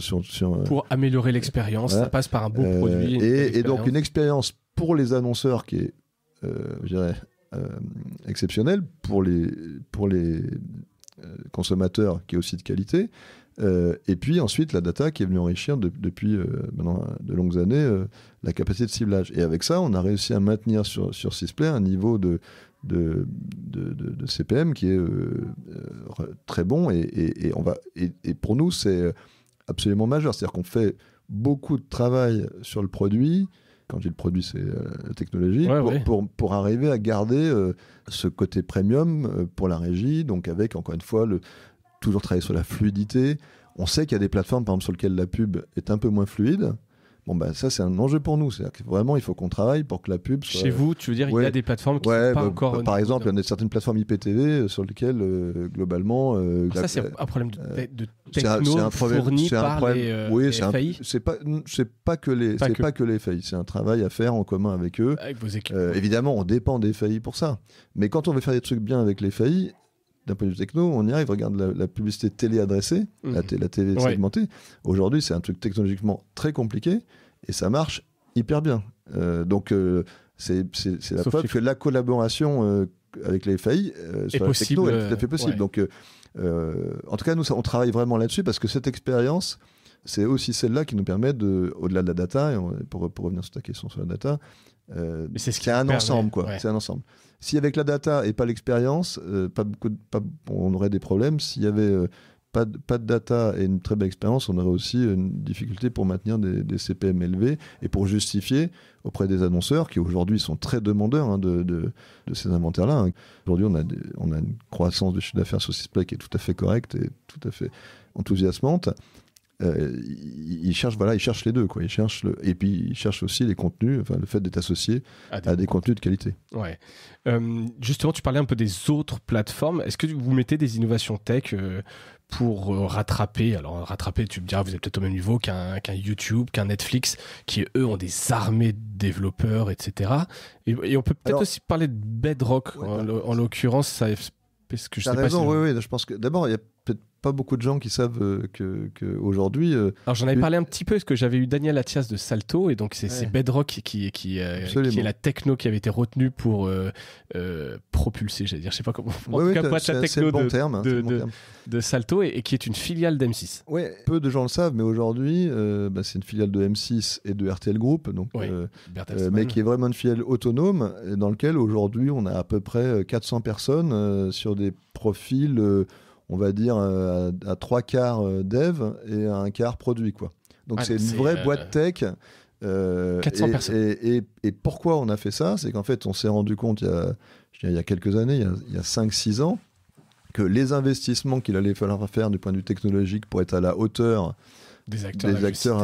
pour améliorer l'expérience, ça passe par un beau produit. Et donc une expérience pour les annonceurs qui est, je dirais, exceptionnelle, pour les consommateurs qui est aussi de qualité. Et puis ensuite la data qui est venue enrichir depuis maintenant de longues années la capacité de ciblage. Et avec ça, on a réussi à maintenir sur Sysplay un niveau de CPM qui est très bon. Et pour nous, c'est absolument majeur. C'est-à-dire qu'on fait beaucoup de travail sur le produit. Quand je dis le produit, c'est la technologie, pour arriver à garder ce côté premium pour la régie. Donc avec, encore une fois, toujours travailler sur la fluidité. On sait qu'il y a des plateformes, par exemple, sur lesquelles la pub est un peu moins fluide. Bon, ça, c'est un enjeu pour nous. C'est-à-dire que vraiment, il faut qu'on travaille pour que la pub soit... Chez vous, tu veux dire, il y a des plateformes qui ne sont pas encore... Par exemple, il y a certaines plateformes IPTV sur lesquelles, globalement... ça, c'est un problème de techno fourni par les FAI. C'est pas que les FAI. C'est un travail à faire en commun avec eux. Avec vos équipes. Évidemment, on dépend des FAI pour ça. Mais quand on veut faire des trucs bien avec les FAI... D'un point de vue techno, on y arrive. Regarde la publicité télé adressée, la TV segmentée. Aujourd'hui, c'est un truc technologiquement très compliqué et ça marche hyper bien. Donc, c'est la preuve que la collaboration avec les FAI sur la techno est tout à fait possible. Donc, en tout cas, nous, on travaille vraiment là-dessus parce que cette expérience, c'est aussi celle-là qui nous permet, au-delà de la data, et pour revenir sur ta question sur la data, c'est un ensemble, quoi. C'est un ensemble. Si avec la data et pas l'expérience, on aurait des problèmes. S'il y avait pas de data et une très belle expérience, on aurait aussi une difficulté pour maintenir des CPM élevés et pour justifier auprès des annonceurs qui aujourd'hui sont très demandeurs de ces inventaires-là. Aujourd'hui, on a une croissance de chiffre d'affaires sur Sysplay qui est tout à fait correcte et tout à fait enthousiasmante. Ils cherchent les deux, quoi. Et puis ils cherchent aussi les contenus, le fait d'être associé à des contenus de qualité. Ouais. Justement, tu parlais un peu des autres plateformes. Est-ce que vous mettez des innovations tech pour rattraper? Alors rattraper, tu me diras, vous êtes peut-être au même niveau qu'un YouTube, qu'un Netflix, qui eux ont des armées de développeurs, etc. Et on peut peut-être aussi parler de Bedrock en l'occurrence. Parce que je sais raison, pas si oui. Je pense que d'abord il y a peut-être pas beaucoup de gens qui savent que aujourd'hui. Alors j'en avais parlé un petit peu parce que j'avais eu Daniel Attias de Salto et donc c'est Bedrock qui est la techno qui avait été retenue pour propulser, j'allais dire, je sais pas comment. En tout cas, pour être la techno de Salto et qui est une filiale d'M6. Oui, peu de gens le savent, mais aujourd'hui, c'est une filiale de M6 et de RTL Group, donc, mais qui est vraiment une filiale autonome dans laquelle aujourd'hui on a à peu près 400 personnes sur des profils. On va dire à 3 quarts dev et à 1 quart produit, quoi. Donc c'est une vraie boîte tech. 400 personnes. Et pourquoi on a fait ça ? C'est qu'en fait, on s'est rendu compte il y a quelques années, il y a 5-6 ans, que les investissements qu'il allait falloir faire du point de vue technologique pour être à la hauteur des acteurs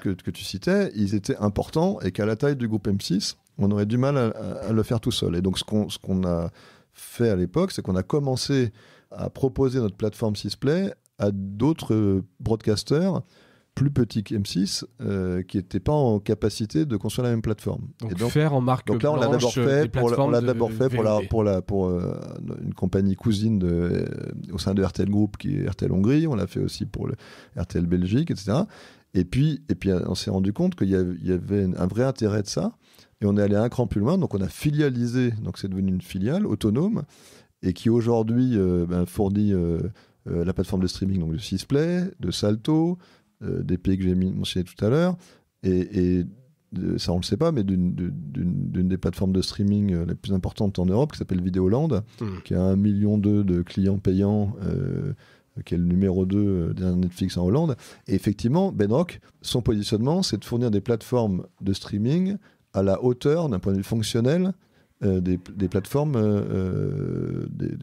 que tu citais, ils étaient importants et qu'à la taille du groupe M6, on aurait du mal à le faire tout seul. Et donc ce qu'on a fait à l'époque, c'est qu'on a commencé à proposer notre plateforme Sisplay à d'autres broadcasters plus petits que M6 qui n'étaient pas en capacité de construire la même plateforme. Donc faire en marque blanche. Donc là, on l'a d'abord fait pour une compagnie cousine au sein de RTL Group qui est RTL Hongrie. On l'a fait aussi pour le RTL Belgique, etc. Et puis on s'est rendu compte qu'il y avait un vrai intérêt de ça. Et on est allé un cran plus loin. Donc on a filialisé. Donc c'est devenu une filiale autonome et qui aujourd'hui fournit la plateforme de streaming donc de Sisplay, de Salto, des pays que j'ai mentionné tout à l'heure, et ça on le sait pas, mais d'une des plateformes de streaming les plus importantes en Europe, qui s'appelle Vidéoland, qui a 1,2 million de clients payants, qui est le numéro 2 derrière Netflix en Hollande. Et effectivement, Bedrock, son positionnement, c'est de fournir des plateformes de streaming à la hauteur, d'un point de vue fonctionnel, des plateformes des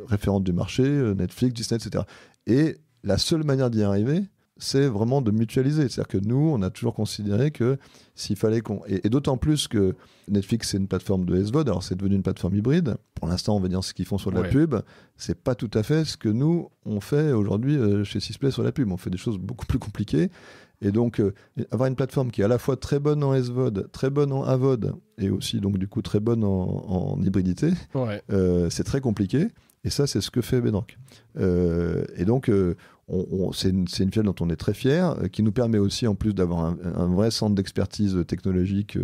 référentes du marché, Netflix, Disney, etc. Et la seule manière d'y arriver, c'est vraiment de mutualiser. C'est-à-dire que nous, on a toujours considéré que s'il fallait qu'on... Et d'autant plus que Netflix, c'est une plateforme de SVOD, alors c'est devenu une plateforme hybride. Pour l'instant, on va dire ce qu'ils font sur la pub. C'est pas tout à fait ce que nous, on fait aujourd'hui chez Sisplay sur la pub. On fait des choses beaucoup plus compliquées. Et donc, avoir une plateforme qui est à la fois très bonne en SVOD, très bonne en AVOD, et aussi, donc, du coup, très bonne en hybridité, c'est très compliqué. Et ça, c'est ce que fait Bedrock. Et donc, c'est une filiale dont on est très fier, qui nous permet aussi, en plus, d'avoir un vrai centre d'expertise technologique.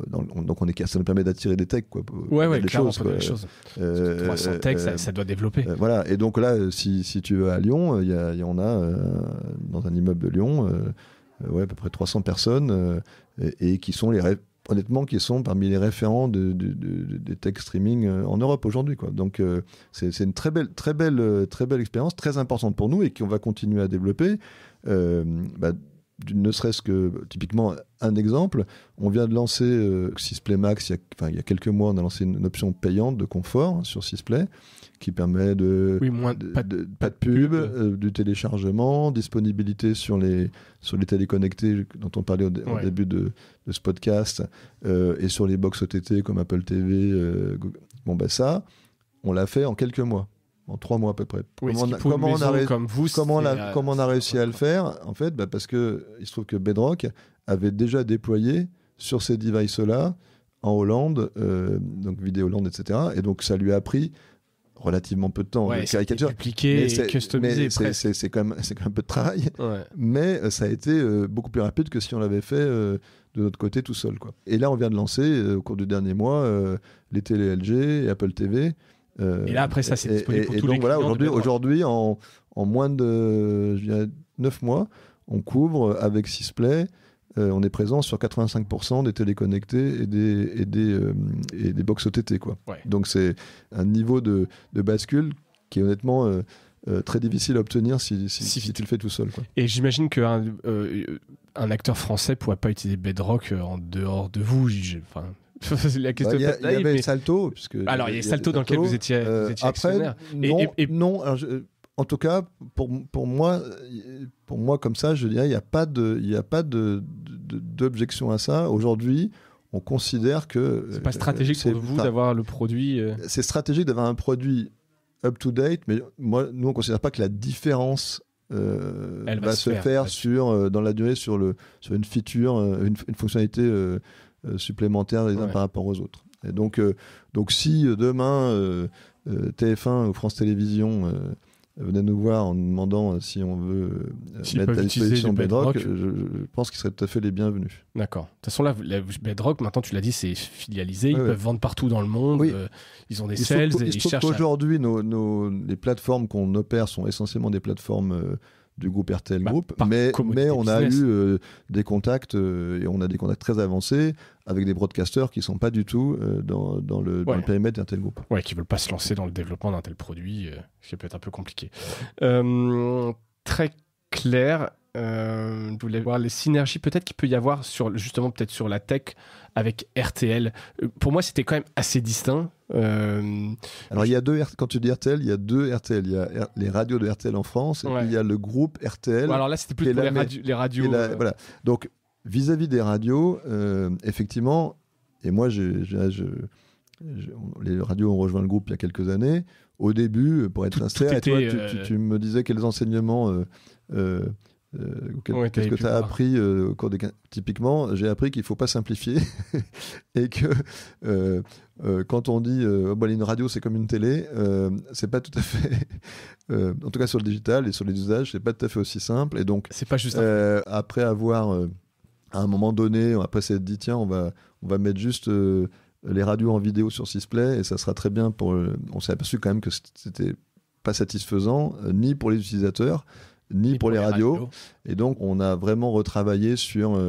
Donc, ça nous permet d'attirer des techs, quoi. Des choses. 300 techs, ça doit développer. Voilà. Et donc là, si tu vas à Lyon, il y en a dans un immeuble de Lyon, à peu près 300 personnes, et qui sont honnêtement, qui sont parmi les référents des tech streaming en Europe aujourd'hui, quoi. Donc, c'est une très belle expérience, très importante pour nous et qu'on va continuer à développer. Ne serait-ce que, typiquement, un exemple, on vient de lancer Sisplay Max, il y a quelques mois, on a lancé une option payante de confort sur Sisplay qui permet pas de pub, du téléchargement, disponibilité sur les téléconnectés dont on parlait au début de ce podcast, et sur les box OTT comme Apple TV. Ça, on l'a fait en quelques mois. En 3 mois à peu près. Comment on a réussi à le faire ? En fait, parce que il se trouve que Bedrock avait déjà déployé sur ces devices-là en Hollande, donc Vidéoland, etc. Et donc ça lui a pris relativement peu de temps. Caricature, dupliqué et customisé. C'est quand même un peu de travail, mais ça a été beaucoup plus rapide que si on l'avait fait de notre côté tout seul, quoi. Et là, on vient de lancer au cours du dernier mois les télé LG et Apple TV. Et là, après ça, c'est disponible pour tous les clients. Aujourd'hui, en moins de 9 mois, on couvre avec Sisplay, on est présent sur 85% des téléconnectés et des box OTT, quoi. Donc c'est un niveau de bascule qui est honnêtement très difficile à obtenir si tu le fais tout seul, quoi. Et j'imagine qu'un acteur français ne pourrait pas utiliser Bedrock en dehors de vous. La question il y avait Salto. Alors, il y a Salto dans lequel vous étiez actionnaire. Non. Alors, en tout cas, pour moi, comme ça, je dirais, il n'y a pas d'objection à ça. Aujourd'hui, on considère que... C'est pas stratégique pour vous d'avoir le produit... C'est stratégique d'avoir un produit up-to-date, mais nous, on ne considère pas que la différence... elle va se faire dans la durée sur une feature, une fonctionnalité supplémentaire les uns par rapport aux autres. Et donc si demain TF1 ou France Télévisions venaient nous voir en nous demandant si on veut mettre à disposition Bedrock, je pense qu'ils seraient tout à fait les bienvenus. D'accord. De toute façon, là, Bedrock, maintenant tu l'as dit, c'est filialisé. Ils peuvent vendre partout dans le monde. Oui. Ils ont des sales et ils cherchent. Aujourd'hui, les plateformes qu'on opère sont essentiellement des plateformes du groupe RTL Group, mais on a eu des contacts et on a des contacts très avancés avec des broadcasters qui ne sont pas du tout dans le périmètre RTL Group. Ouais, qui ne veulent pas se lancer dans le développement d'un tel produit, ce qui peut être un peu compliqué. Très clair. Je voulais voir les synergies peut-être qu'il peut y avoir justement peut-être sur la tech avec RTL. Pour moi, c'était quand même assez distinct. Alors, il y a quand tu dis RTL, il y a deux RTL. Il y a les radios de RTL en France et puis il y a le groupe RTL. Alors là, c'était plus pour les radios. Voilà. Donc, vis-à-vis des radios, effectivement, et moi, les radios ont rejoint le groupe il y a quelques années. Au début, pour être sincère, et toi, tu me disais quels enseignements... qu'est-ce que tu as appris au cours Typiquement, j'ai appris qu'il ne faut pas simplifier et que quand on dit une radio c'est comme une télé, c'est pas tout à fait en tout cas sur le digital et sur les usages, c'est pas tout à fait aussi simple. Et donc c'est pas juste après avoir à un moment donné, après s'être dit tiens on va mettre juste les radios en vidéo sur Sisplay et ça sera très bien on s'est aperçu quand même que c'était pas satisfaisant ni pour les utilisateurs ni pour les radios. Et donc, on a vraiment retravaillé sur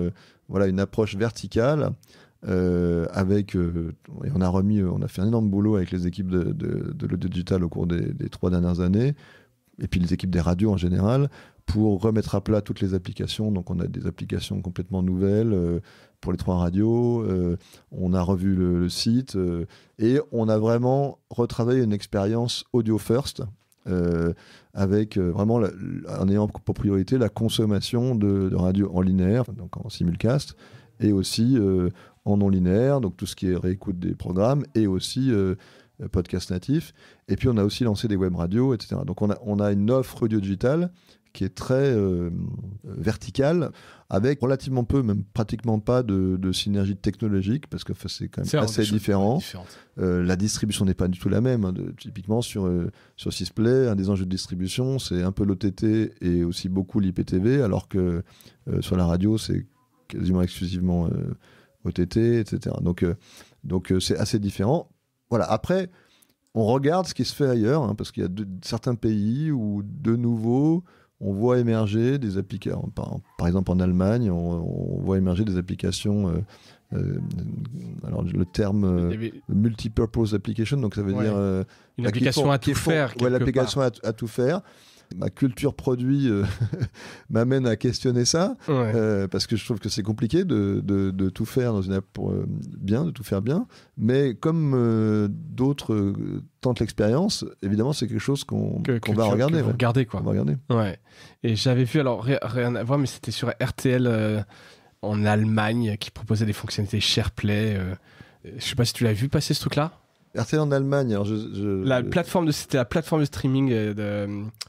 une approche verticale avec... et on a fait un énorme boulot avec les équipes de l'audio digital au cours des 3 dernières années, et puis les équipes des radios en général, pour remettre à plat toutes les applications. Donc, on a des applications complètement nouvelles pour les 3 radios. On a revu le site et on a vraiment retravaillé une expérience audio first, avec vraiment en ayant pour priorité la consommation de radio en linéaire, donc en simulcast, et aussi en non linéaire, donc tout ce qui est réécoute des programmes, et aussi podcast natif. Et puis on a aussi lancé des web radios, etc. Donc on a une offre audio digitale qui est très verticale, avec relativement peu, même pratiquement pas de synergie technologique, parce que c'est quand même assez différent. La distribution n'est pas du tout la même. Typiquement sur Sisplay, un des enjeux de distribution, c'est un peu l'OTT et aussi beaucoup l'IPTV, alors que sur la radio, c'est quasiment exclusivement OTT, etc. Donc c'est assez différent. Voilà. Après, on regarde ce qui se fait ailleurs, parce qu'il y a certains pays où, de nouveau, on voit émerger des applications. Par exemple, en Allemagne, on voit émerger des applications. Alors, le terme multipurpose application, donc ça veut dire une application à tout faire. L'application à tout faire. Ma culture produit m'amène à questionner ça, parce que je trouve que c'est compliqué de tout faire dans une app de tout faire bien. Mais comme d'autres tentent l'expérience, évidemment, c'est quelque chose qu'on va regarder. On va regarder. Ouais. Et j'avais vu, alors rien à voir, mais c'était sur RTL en Allemagne qui proposait des fonctionnalités SharePlay. Je sais pas si tu l'as vu passer ce truc-là. RTL en Allemagne, alors c'était la plateforme de streaming de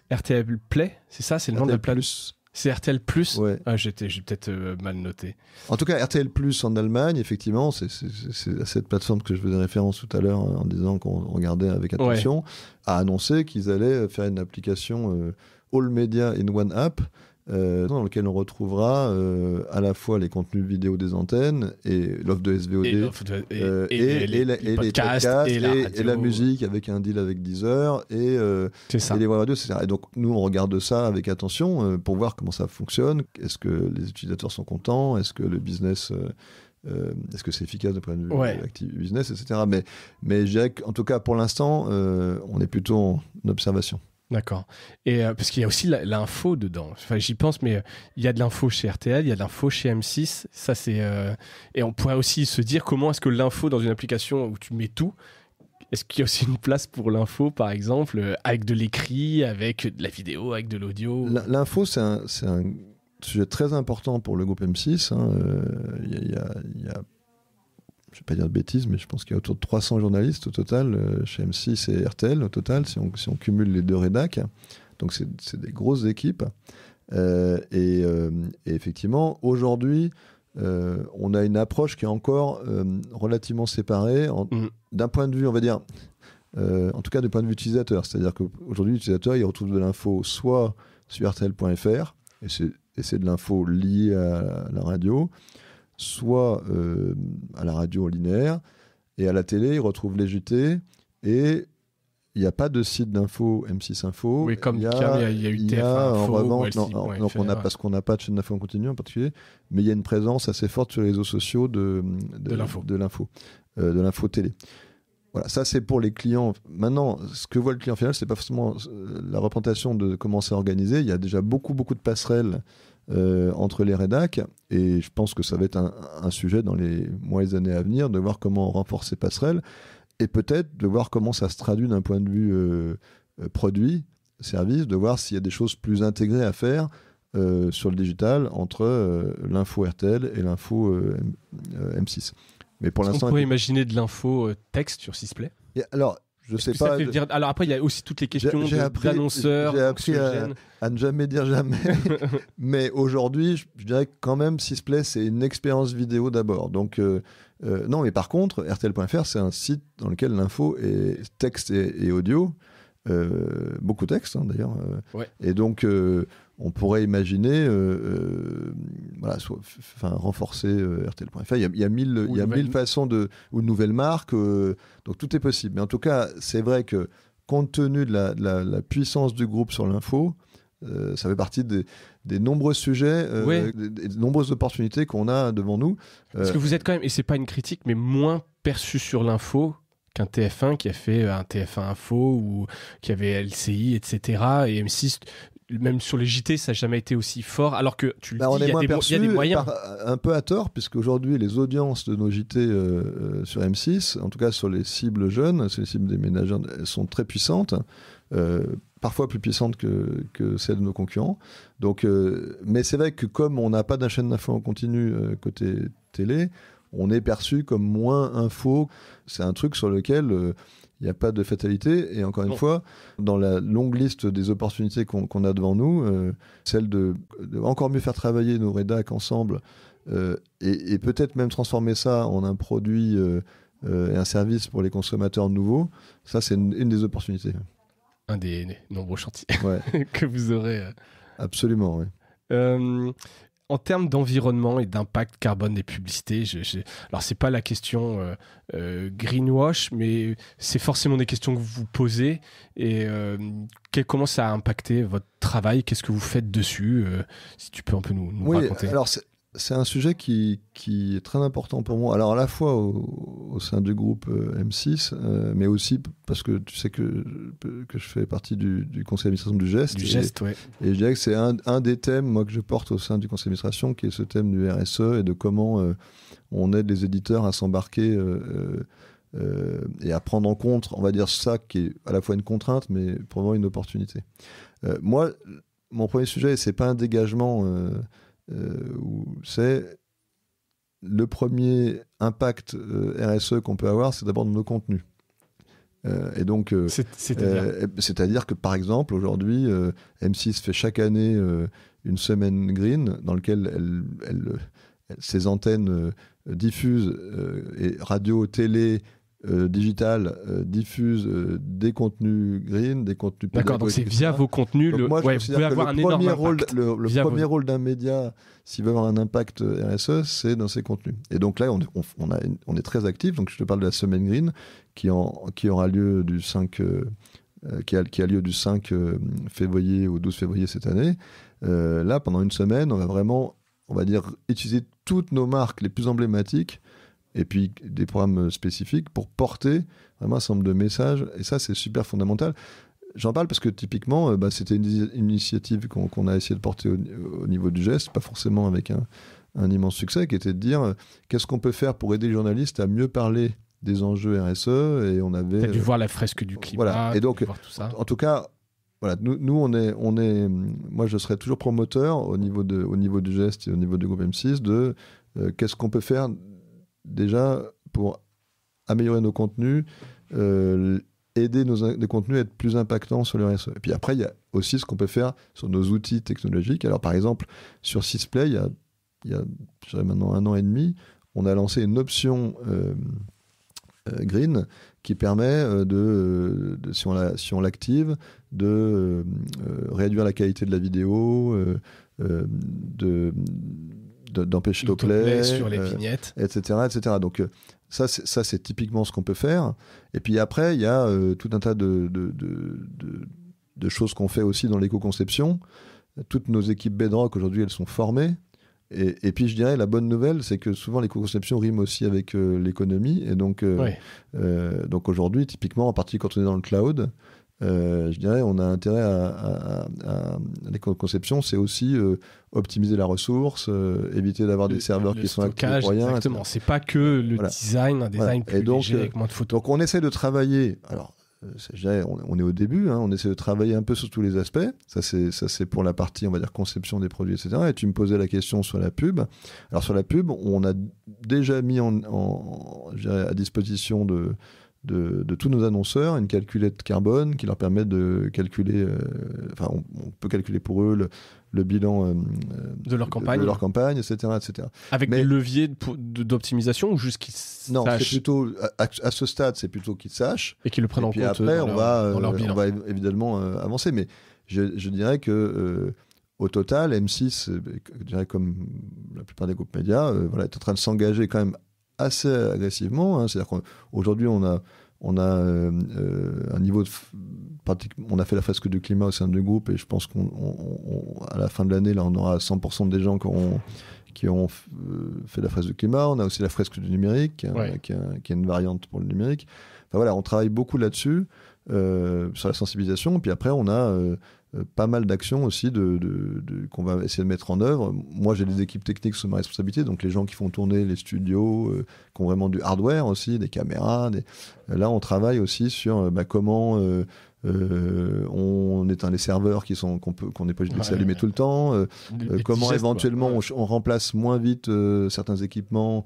RTL Play, c'est ça, c'est le nom de la plateforme. C'est RTL Plus. Ouais. J'ai peut-être mal noté. En tout cas, RTL Plus en Allemagne, effectivement, c'est à cette plateforme que je faisais référence tout à l'heure en disant qu'on regardait avec attention, a annoncé qu'ils allaient faire une application All Media in One App, dans lequel on retrouvera à la fois les contenus vidéo des antennes et l'offre de SVOD et les podcasts et la musique avec un deal avec Deezer et les web radios, etc. Et donc nous on regarde ça avec attention pour voir comment ça fonctionne. Est-ce que les utilisateurs sont contents? Est-ce que le business est-ce que c'est efficace de point de vue business, etc. Mais je dirais qu'en tout cas pour l'instant on est plutôt en observation. D'accord. Et parce qu'il y a aussi l'info dedans. Enfin, j'y pense, mais il y a de l'info chez RTL, il y a de l'info chez M6. Ça, c'est et on pourrait aussi se dire comment est-ce que l'info dans une application où tu mets tout, est-ce qu'il y a aussi une place pour l'info, par exemple, avec de l'écrit, avec de la vidéo, avec de l'audio? L'info, c'est un sujet très important pour le groupe M6. Il y a je ne vais pas dire de bêtises, mais je pense qu'il y a autour de 300 journalistes au total chez M6 et RTL au total, si on cumule les deux rédacs. Donc c'est des grosses équipes. Et effectivement, aujourd'hui, on a une approche qui est encore relativement séparée d'un point de vue, on va dire, en tout cas du point de vue utilisateur. C'est-à-dire qu'aujourd'hui, l'utilisateur, il retrouve de l'info soit sur RTL.fr, et c'est de l'info liée à la radio, soit à la radio linéaire, et à la télé, il retrouve les JT, et il n'y a pas de site d'info M6 Info. Oui, comme il y a eu TF1 Info, en revanche, donc parce qu'on n'a pas de chaîne d'info en continu en particulier, mais il y a une présence assez forte sur les réseaux sociaux de l'info télé. Voilà, ça c'est pour les clients. Maintenant, ce que voit le client final, c'est pas forcément la représentation de comment c'est organisé. Il y a déjà beaucoup de passerelles entre les rédacs, et je pense que ça va être un sujet dans les mois et les années à venir, de voir comment on renforce ces passerelles, et peut-être de voir comment ça se traduit d'un point de vue produit, service, de voir s'il y a des choses plus intégrées à faire sur le digital entre l'info RTL et l'info M6. Mais pour l'instant, on pourrait imaginer de l'info texte sur Sisplay. Alors, je sais pas. Alors après, il y a aussi toutes les questions d'annonceurs. J'ai appris à ne jamais dire jamais. Mais aujourd'hui, je dirais que quand même, Sisplay, c'est une expérience vidéo d'abord. Donc, non, mais par contre, RTL.fr, c'est un site dans lequel l'info est texte et audio. Beaucoup de texte, d'ailleurs. Ouais. Et donc, on pourrait imaginer renforcer RTL.fr. Il y a mille façons ou de nouvelles marques. Donc, tout est possible. Mais en tout cas, c'est vrai que, compte tenu de la puissance du groupe sur l'info, ça fait partie des nombreux sujets, des nombreuses opportunités qu'on a devant nous. Parce que vous êtes quand même, et c'est pas une critique, mais moins perçu sur l'info qu'un TF1 qui a fait un TF1 Info ou qui avait LCI, etc. Et M6, même sur les JT, ça n'a jamais été aussi fort. Alors que tu le dis, il y a des moyens. Un peu à tort, puisque aujourd'hui, les audiences de nos JT sur M6, en tout cas sur les cibles jeunes, sur les cibles des ménagères, elles sont très puissantes. Parfois plus puissantes que celles de nos concurrents. Donc, mais c'est vrai que comme on n'a pas d'une chaîne d'info en continu côté télé, on est perçu comme moins info. C'est un truc sur lequel il n'y a pas de fatalité. Et encore une fois, dans la longue liste des opportunités qu'on a devant nous, celle de encore mieux faire travailler nos rédacs ensemble et peut-être même transformer ça en un produit et un service pour les consommateurs nouveaux, ça c'est une des opportunités. Un des nombreux chantiers ouais. que vous aurez. Absolument, oui. En termes d'environnement et d'impact carbone des publicités, alors c'est pas la question greenwash, mais c'est forcément des questions que vous vous posez. Et comment ça a impacté votre travail? Qu'est-ce que vous faites dessus? Si tu peux un peu nous raconter. Alors c'est un sujet qui est très important pour moi. Alors à la fois au sein du groupe M6, mais aussi parce que tu sais que je fais partie du conseil d'administration du GEST. Et je dirais que c'est un des thèmes moi, que je porte au sein du conseil d'administration, qui est ce thème du RSE et de comment on aide les éditeurs à s'embarquer et à prendre en compte, on va dire ça, qui est à la fois une contrainte, mais probablement une opportunité. Moi, mon premier sujet, c'est pas un dégagement... c'est le premier impact RSE qu'on peut avoir, c'est d'abord de nos contenus. Et donc, c'est-à-dire que par exemple aujourd'hui, M6 fait chaque année une semaine green dans laquelle ses antennes diffusent et radio, télé, digital diffuse des contenus green, des contenus... D'accord, donc c'est via vos contenus, moi, vous pouvez avoir un énorme impact. Le premier rôle d'un média, s'il veut avoir un impact RSE, c'est dans ses contenus. Et donc là, on est très actif. Donc je te parle de la semaine green qui aura lieu du 5... qui a lieu du 5 février au 12 février cette année. Là, pendant une semaine, on va vraiment, on va dire, utiliser toutes nos marques les plus emblématiques et puis des programmes spécifiques pour porter vraiment un certain nombre de messages. Et ça, c'est super fondamental. J'en parle parce que typiquement, c'était une initiative qu'on a essayé de porter au niveau du GEST, pas forcément avec un immense succès, qui était de dire qu'est-ce qu'on peut faire pour aider les journalistes à mieux parler des enjeux RSE. Et on avait... T'as dû voir la fresque du climat. Voilà. Et donc, voir tout ça. En tout cas... Voilà, nous on est, moi je serais toujours promoteur au niveau du GEST et au niveau du groupe M6 de qu'est-ce qu'on peut faire déjà pour améliorer nos contenus, aider nos contenus à être plus impactants sur le RSE. Et puis après, il y a aussi ce qu'on peut faire sur nos outils technologiques. Alors par exemple, sur Sisplay, il y a je dirais maintenant 1 an et demi, on a lancé une option Green, qui permet si on l'active, de réduire la qualité de la vidéo, d'empêcher l'autoplay sur les vignettes, etc. Donc ça c'est typiquement ce qu'on peut faire. Et puis après il y a tout un tas de choses qu'on fait aussi dans l'éco-conception. Toutes nos équipes Bedrock aujourd'hui elles sont formées. Et puis je dirais la bonne nouvelle c'est que souvent l'éco-conception rime aussi avec l'économie. Et donc aujourd'hui typiquement en particulier quand on est dans le cloud, je dirais on a intérêt à l'éco-conception, c'est aussi optimiser la ressource, éviter d'avoir des serveurs qui sont actifs pour rien. Exactement, c'est pas que le design, un design plus léger avec moins de photos. Donc on essaie de travailler, alors je dirais, on est au début, on essaie de travailler un peu sur tous les aspects, ça c'est pour la partie on va dire conception des produits, etc. Et tu me posais la question sur la pub. Alors sur la pub, on a déjà mis je dirais, à disposition de tous nos annonceurs une calculette carbone qui leur permet de calculer, on peut calculer pour eux le bilan de leur campagne, etc. Avec des leviers d'optimisation ou juste qu'ils sachent? Non, c'est plutôt, à ce stade, c'est plutôt qu'ils sachent. Et qu'ils le prennent en compte après, dans leur bilan. On va évidemment avancer. Mais je dirais que au total, M6, je dirais comme la plupart des groupes médias, est en train de s'engager quand même assez agressivement. C'est-à-dire qu'aujourd'hui, on a un niveau on a fait la fresque du climat au sein du groupe et je pense qu'à la fin de l'année là on aura 100% des gens qui ont fait la fresque du climat. On a aussi la fresque du numérique qui est une variante pour le numérique. Enfin voilà, on travaille beaucoup là-dessus sur la sensibilisation. Puis après on a pas mal d'actions aussi qu'on va essayer de mettre en œuvre. Moi, j'ai des équipes techniques sous ma responsabilité, donc les gens qui font tourner les studios, qui ont vraiment du hardware aussi, des caméras. Là, on travaille aussi sur comment on éteint les serveurs qu'on n'est pas obligé de laisser allumer tout le temps. Comment éventuellement on remplace moins vite certains équipements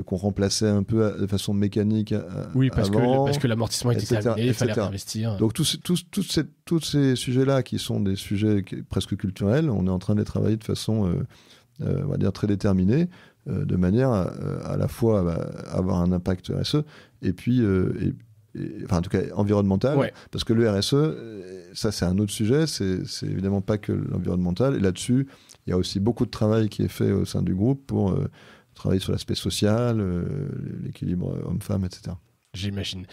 qu'on remplaçait un peu de façon mécanique parce que l'amortissement était terminé, il fallait réinvestir. Donc tous ces sujets-là qui sont des sujets presque culturels, on est en train de les travailler de façon on va dire très déterminée, de manière à la fois avoir un impact RSE et puis en tout cas environnemental, parce que le RSE, ça c'est un autre sujet, c'est évidemment pas que l'environnemental, et là-dessus il y a aussi beaucoup de travail qui est fait au sein du groupe pour travailler sur l'aspect social, l'équilibre homme-femme, etc. J'imagine.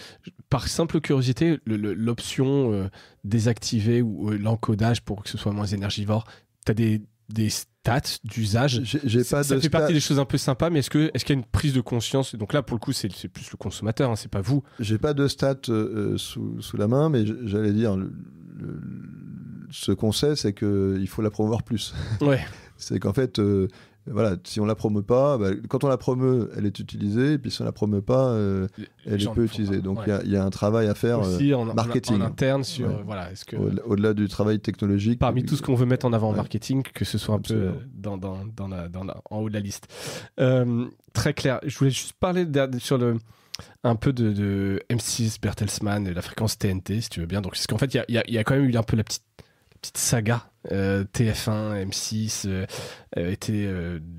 Par simple curiosité, l'option désactiver ou l'encodage pour que ce soit moins énergivore, tu as des stats d'usage? Ça fait partie des choses un peu sympas, mais est-ce qu'il y a une prise de conscience? Donc là, pour le coup, c'est plus le consommateur, c'est pas vous. J'ai pas de stats sous la main, mais j'allais dire, ce qu'on sait, c'est qu'il faut la promouvoir plus. Ouais. C'est qu'en fait... si on la promeut pas, quand on la promeut, elle est utilisée, et puis si on la promeut pas, elle est peu utilisée. Donc il y a un travail à faire aussi marketing. En interne sur est-ce que au-delà du travail technologique. Parmi tout ce qu'on veut mettre en avant en marketing, que ce soit un peu en haut de la liste. Très clair. Je voulais juste parler sur un peu de M6, Bertelsmann et la fréquence TNT, si tu veux bien. Donc, parce qu'en fait, il y a quand même eu un peu la petite saga TF1, M6 était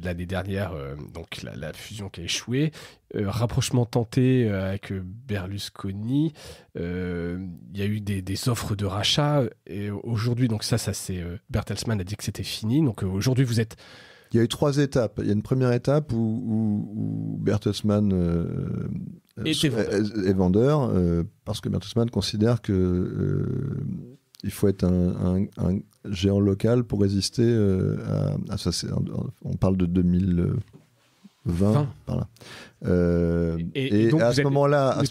l'année dernière donc la fusion qui a échoué, rapprochement tenté avec Berlusconi, il y a eu des offres de rachat et aujourd'hui donc ça c'est Bertelsmann a dit que c'était fini, donc aujourd'hui vous êtes... Il y a eu 3 étapes. Il y a une première étape où Bertelsmann est vendeur parce que Bertelsmann considère que il faut être un géant local pour résister à ça. On parle de 2020 par là. Et donc à ce moment-là,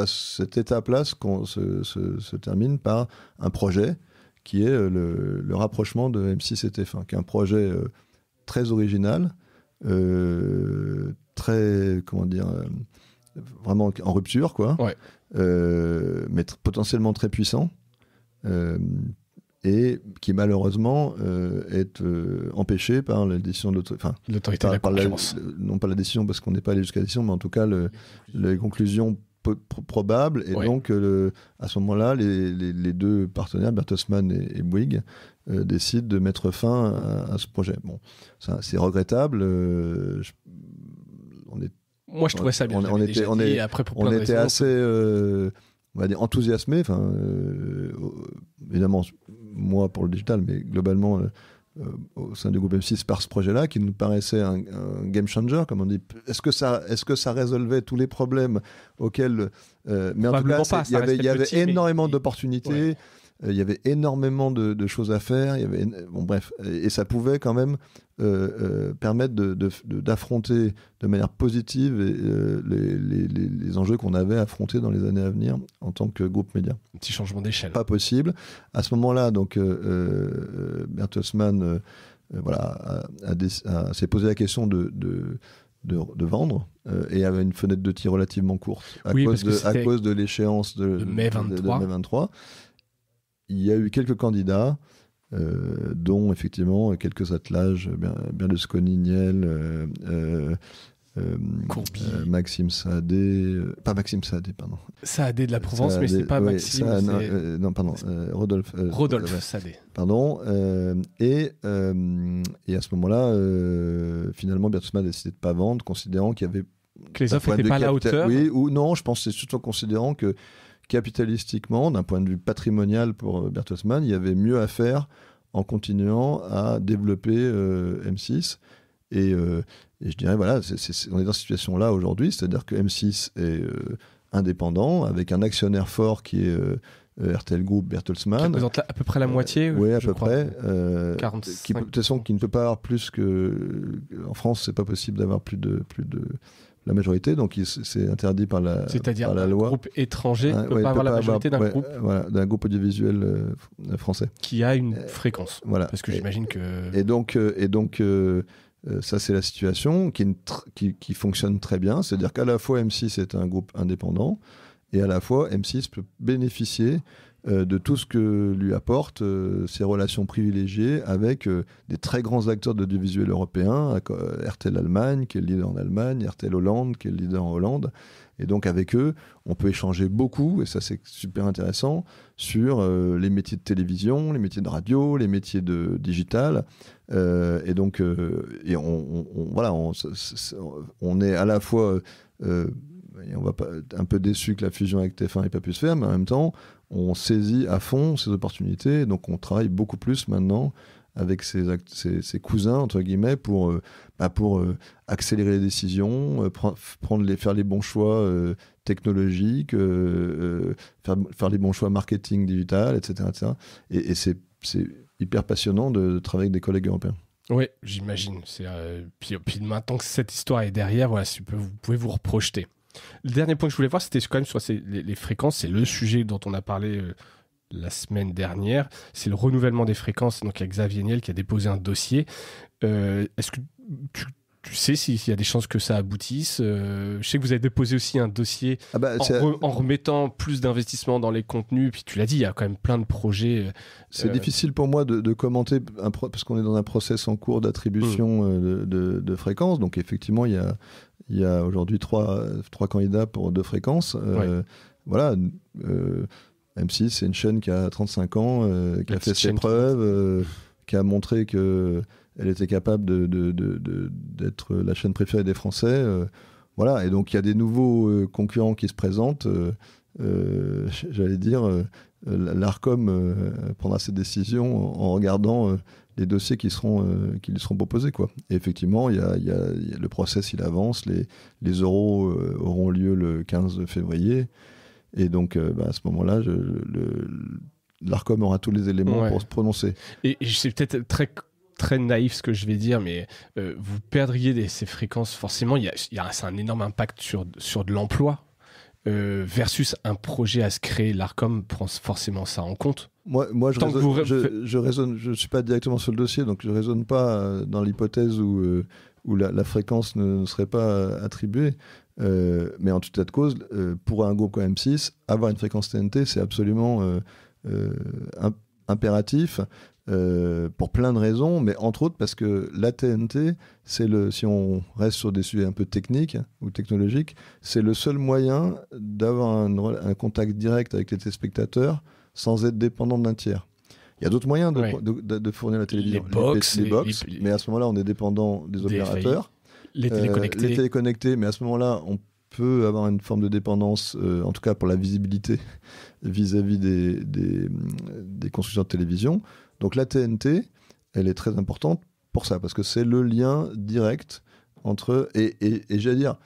cette étape-là se termine par un projet qui est le rapprochement de M6 et TF1, qui est un projet très original, très vraiment en rupture, quoi. Ouais. Mais potentiellement très puissant. Et qui malheureusement est empêché par la décision de l'autorité de la concurrence. Non pas la décision parce qu'on n'est pas allé jusqu'à la décision, mais en tout cas les conclusions probables. Et donc à ce moment-là, les deux partenaires, Bertelsmann et Bouygues, décident de mettre fin à ce projet. Bon, c'est regrettable. On est Moi, je trouvais ça bien. On était assez, on va dire, enthousiasmés. Évidemment, moi pour le digital, mais globalement au sein du groupe M6 par ce projet-là, qui nous paraissait un game changer, comme on dit. Est-ce que ça résolvait tous les problèmes auxquels... mais en tout cas, il y avait énormément d'opportunités. Ouais. Il y avait énormément de choses à faire. Bref, et ça pouvait quand même permettre d'affronter de manière positive les enjeux qu'on avait affrontés dans les années à venir en tant que groupe média. Un petit changement d'échelle. Pas possible. À ce moment-là, donc, Bertelsmann s'est posé la question de vendre et avait une fenêtre de tir relativement courte à cause de l'échéance de mai 23. Il y a eu quelques candidats, dont effectivement quelques attelages, Berlusconi, Niel, Maxime Saadé, pas Maxime Saadé, pardon. Saadé de la Provence, Saadé, mais c'est pas Maxime. Rodolphe. Rodolphe Saadé. Pardon. Et à ce moment-là, finalement, Bertelsmann a décidé de ne pas vendre, considérant qu'il y avait... Que les offres n'étaient pas à la hauteur. Oui, ou non, je pense que c'est surtout considérant que capitalistiquement, d'un point de vue patrimonial pour Bertelsmann, il y avait mieux à faire en continuant à développer M6. Et je dirais, voilà, on est dans cette situation-là aujourd'hui, c'est-à-dire que M6 est indépendant, avec un actionnaire fort qui est RTL Group, Bertelsmann. Qui représente à peu près la moitié. Oui, à peu près. 45. De toute façon, qui ne peut pas avoir plus que... En France, c'est pas possible d'avoir plus de la majorité, donc c'est interdit par la loi. C'est-à-dire un groupe étranger ne peut pas avoir la majorité d'un groupe. Voilà, d'un groupe audiovisuel français. Qui a une fréquence. Voilà. Parce que j'imagine que... Et donc ça, c'est la situation qui fonctionne très bien. C'est-à-dire qu'à la fois M6 est un groupe indépendant et à la fois M6 peut bénéficier de tout ce que lui apportent ses relations privilégiées avec des très grands acteurs d'audiovisuel européens, RTL Allemagne, qui est le leader en Allemagne, RTL Hollande, qui est le leader en Hollande. Et donc avec eux, on peut échanger beaucoup, et ça c'est super intéressant, sur les métiers de télévision, les métiers de radio, les métiers de digital. Et donc, on est à la fois... on va pas être un peu déçu que la fusion avec TF1 n'ait pas pu se faire, mais en même temps, on saisit à fond ces opportunités. Donc, on travaille beaucoup plus maintenant avec ses cousins, entre guillemets, pour accélérer les décisions, faire les bons choix technologiques, faire les bons choix marketing digital, etc. etc. Et c'est hyper passionnant de travailler avec des collègues européens. Oui, j'imagine. Puis maintenant que cette histoire est derrière, voilà, vous pouvez vous reprojeter. Le dernier point que je voulais voir, c'était quand même sur les fréquences. C'est le sujet dont on a parlé la semaine dernière. C'est le renouvellement des fréquences. Donc, il y a Xavier Niel qui a déposé un dossier. Est-ce que tu sais s'il y a des chances que ça aboutisse? Je sais que vous avez déposé aussi un dossier en remettant plus d'investissement dans les contenus. Puis tu l'as dit, il y a quand même plein de projets. C'est difficile pour moi de commenter parce qu'on est dans un process en cours d'attribution de fréquences. Donc, effectivement, il y a aujourd'hui trois candidats pour 2 fréquences. Voilà. M6, c'est une chaîne qui a 35 ans, qui a fait ses preuves, qui a montré qu'elle était capable d'être la chaîne préférée des Français. Voilà. Et donc, il y a des nouveaux concurrents qui se présentent. J'allais dire, l'Arcom prendra ses décisions en regardant les dossiers qui lui seront proposés, quoi. Et effectivement, il y a le process, il avance. Les euros auront lieu le 15 février. Et donc, à ce moment-là, l'Arcom aura tous les éléments pour se prononcer. Et c'est peut-être très, très naïf ce que je vais dire, mais vous perdriez ces fréquences. Forcément, c'est un énorme impact sur de l'emploi. Versus un projet à se créer, l'Arcom prend forcément ça en compte. Moi je raisonne, je ne suis pas directement sur le dossier, donc je ne raisonne pas dans l'hypothèse où la fréquence ne serait pas attribuée. Mais en tout état de cause, pour un groupe comme M6, avoir une fréquence TNT, c'est absolument impératif. Pour plein de raisons, mais entre autres parce que la TNT, si on reste sur des sujets un peu techniques ou technologiques, c'est le seul moyen d'avoir un contact direct avec les téléspectateurs sans être dépendant d'un tiers. Il y a d'autres moyens de fournir la télévision, les box, mais à ce moment-là, on est dépendant des opérateurs. Les téléconnectés. Les téléconnectés, mais à ce moment-là, on peut avoir une forme de dépendance, en tout cas pour la visibilité, vis-à-vis des constructeurs de télévision. Donc la TNT, elle est très importante pour ça, parce que c'est le lien direct entre... Et j'allais dire,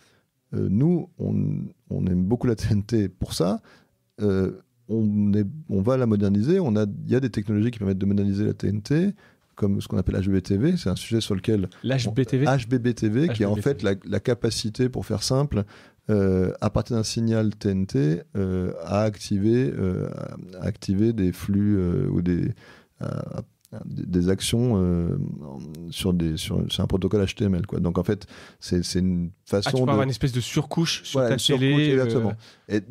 nous, on aime beaucoup la TNT pour ça. On va la moderniser. Il y a des technologies qui permettent de moderniser la TNT, comme ce qu'on appelle HBBTV. C'est un sujet sur lequel... HBBTV, qui est en fait la capacité, pour faire simple, à partir d'un signal TNT, à activer des flux ou des actions sur un protocole HTML, quoi. Donc en fait, c'est une façon tu peux avoir une espèce de surcouche sur ta télé. Exactement.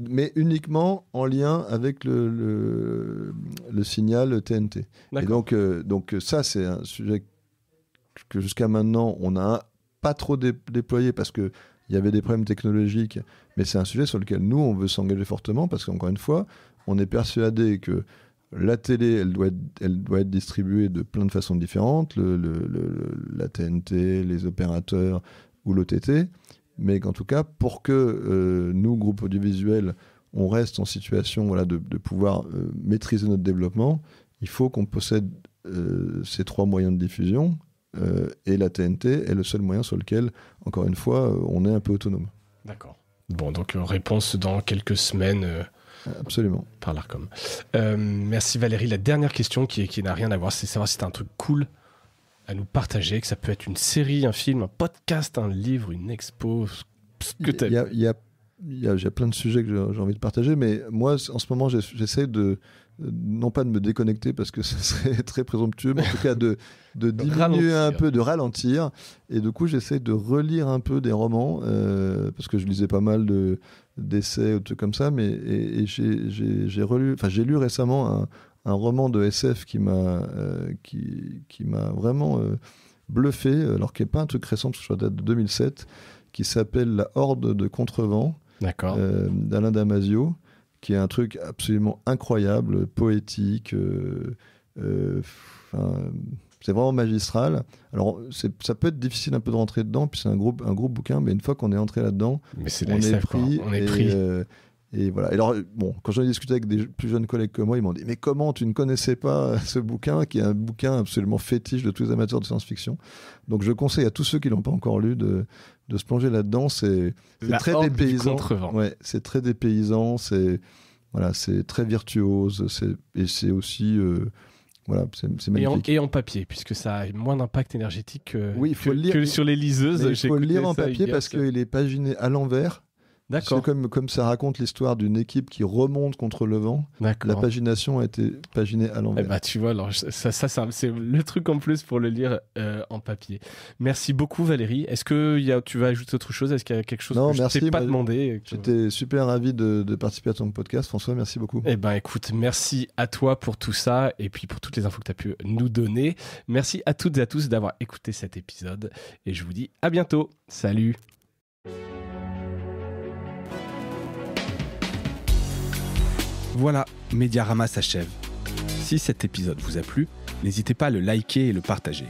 Mais uniquement en lien avec le signal TNT. D'accord. Et donc ça, c'est un sujet que jusqu'à maintenant, on n'a pas trop déployé parce qu'il y avait des problèmes technologiques, mais c'est un sujet sur lequel nous, on veut s'engager fortement parce qu'encore une fois, on est persuadé que la télé, elle doit être distribuée de plein de façons différentes, la TNT, les opérateurs ou l'OTT, mais qu'en tout cas, pour que nous, groupe audiovisuel, on reste en situation de pouvoir maîtriser notre développement, il faut qu'on possède ces 3 moyens de diffusion, et la TNT est le seul moyen sur lequel, encore une fois, on est un peu autonome. D'accord. Bon, donc réponse dans quelques semaines... Absolument. Par l'Arcom. Merci Valérie. La dernière question qui n'a rien à voir, c'est savoir si tu as un truc cool à nous partager, que ça peut être une série, un film, un podcast, un livre, une expo, ce que tu as. J'ai plein de sujets que j'ai envie de partager, mais moi, en ce moment, j'essaie non pas de me déconnecter parce que ce serait très présomptueux, mais en tout cas de diminuer un peu, de ralentir. Et du coup, j'essaie de relire un peu des romans, parce que je lisais pas mal d'essais ou de trucs comme ça, mais j'ai lu récemment un roman de SF qui m'a vraiment bluffé, alors qu'il n'est pas un truc récent, parce que je date de 2007, qui s'appelle La Horde de Contrevent, d'Alain Damasio, qui est un truc absolument incroyable, poétique, c'est vraiment magistral. Alors, ça peut être difficile un peu de rentrer dedans, puis c'est un gros bouquin, mais une fois qu'on est entré là-dedans, on est pris. Et voilà. Alors, bon, quand j'en ai discuté avec des plus jeunes collègues que moi, ils m'ont dit « Mais comment tu ne connaissais pas ce bouquin, qui est un bouquin absolument fétiche de tous les amateurs de science-fiction ?» Donc, je conseille à tous ceux qui ne l'ont pas encore lu de se plonger là-dedans. C'est très dépaysant. Ouais, c'est très dépaysant, c'est très virtuose, et c'est aussi... c'est magnifique. Et en papier, puisque ça a moins d'impact énergétique que sur les liseuses. Il faut le lire en papier parce qu'il est paginé à l'envers. D'accord. C'est comme ça raconte l'histoire d'une équipe qui remonte contre le vent. D'accord. La pagination a été paginée à l'envers. Eh ben, tu vois, alors ça c'est le truc en plus pour le lire en papier. Merci beaucoup Valérie. Est-ce que tu vas ajouter autre chose? Est-ce qu'il y a quelque chose que je ne t'ai pas demandé? J'étais super ravi de participer à ton podcast. François, merci beaucoup. Eh ben écoute, merci à toi pour tout ça et puis pour toutes les infos que tu as pu nous donner. Merci à toutes et à tous d'avoir écouté cet épisode et je vous dis à bientôt. Salut. Voilà, Mediarama s'achève. Si cet épisode vous a plu, n'hésitez pas à le liker et le partager.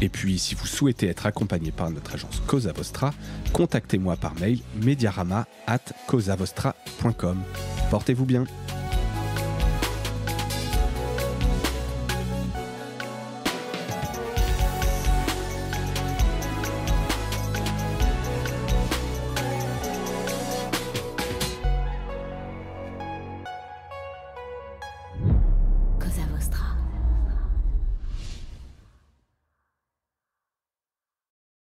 Et puis, si vous souhaitez être accompagné par notre agence Cosa Vostra, contactez-moi par mail mediarama@cosavostra.com. Portez-vous bien.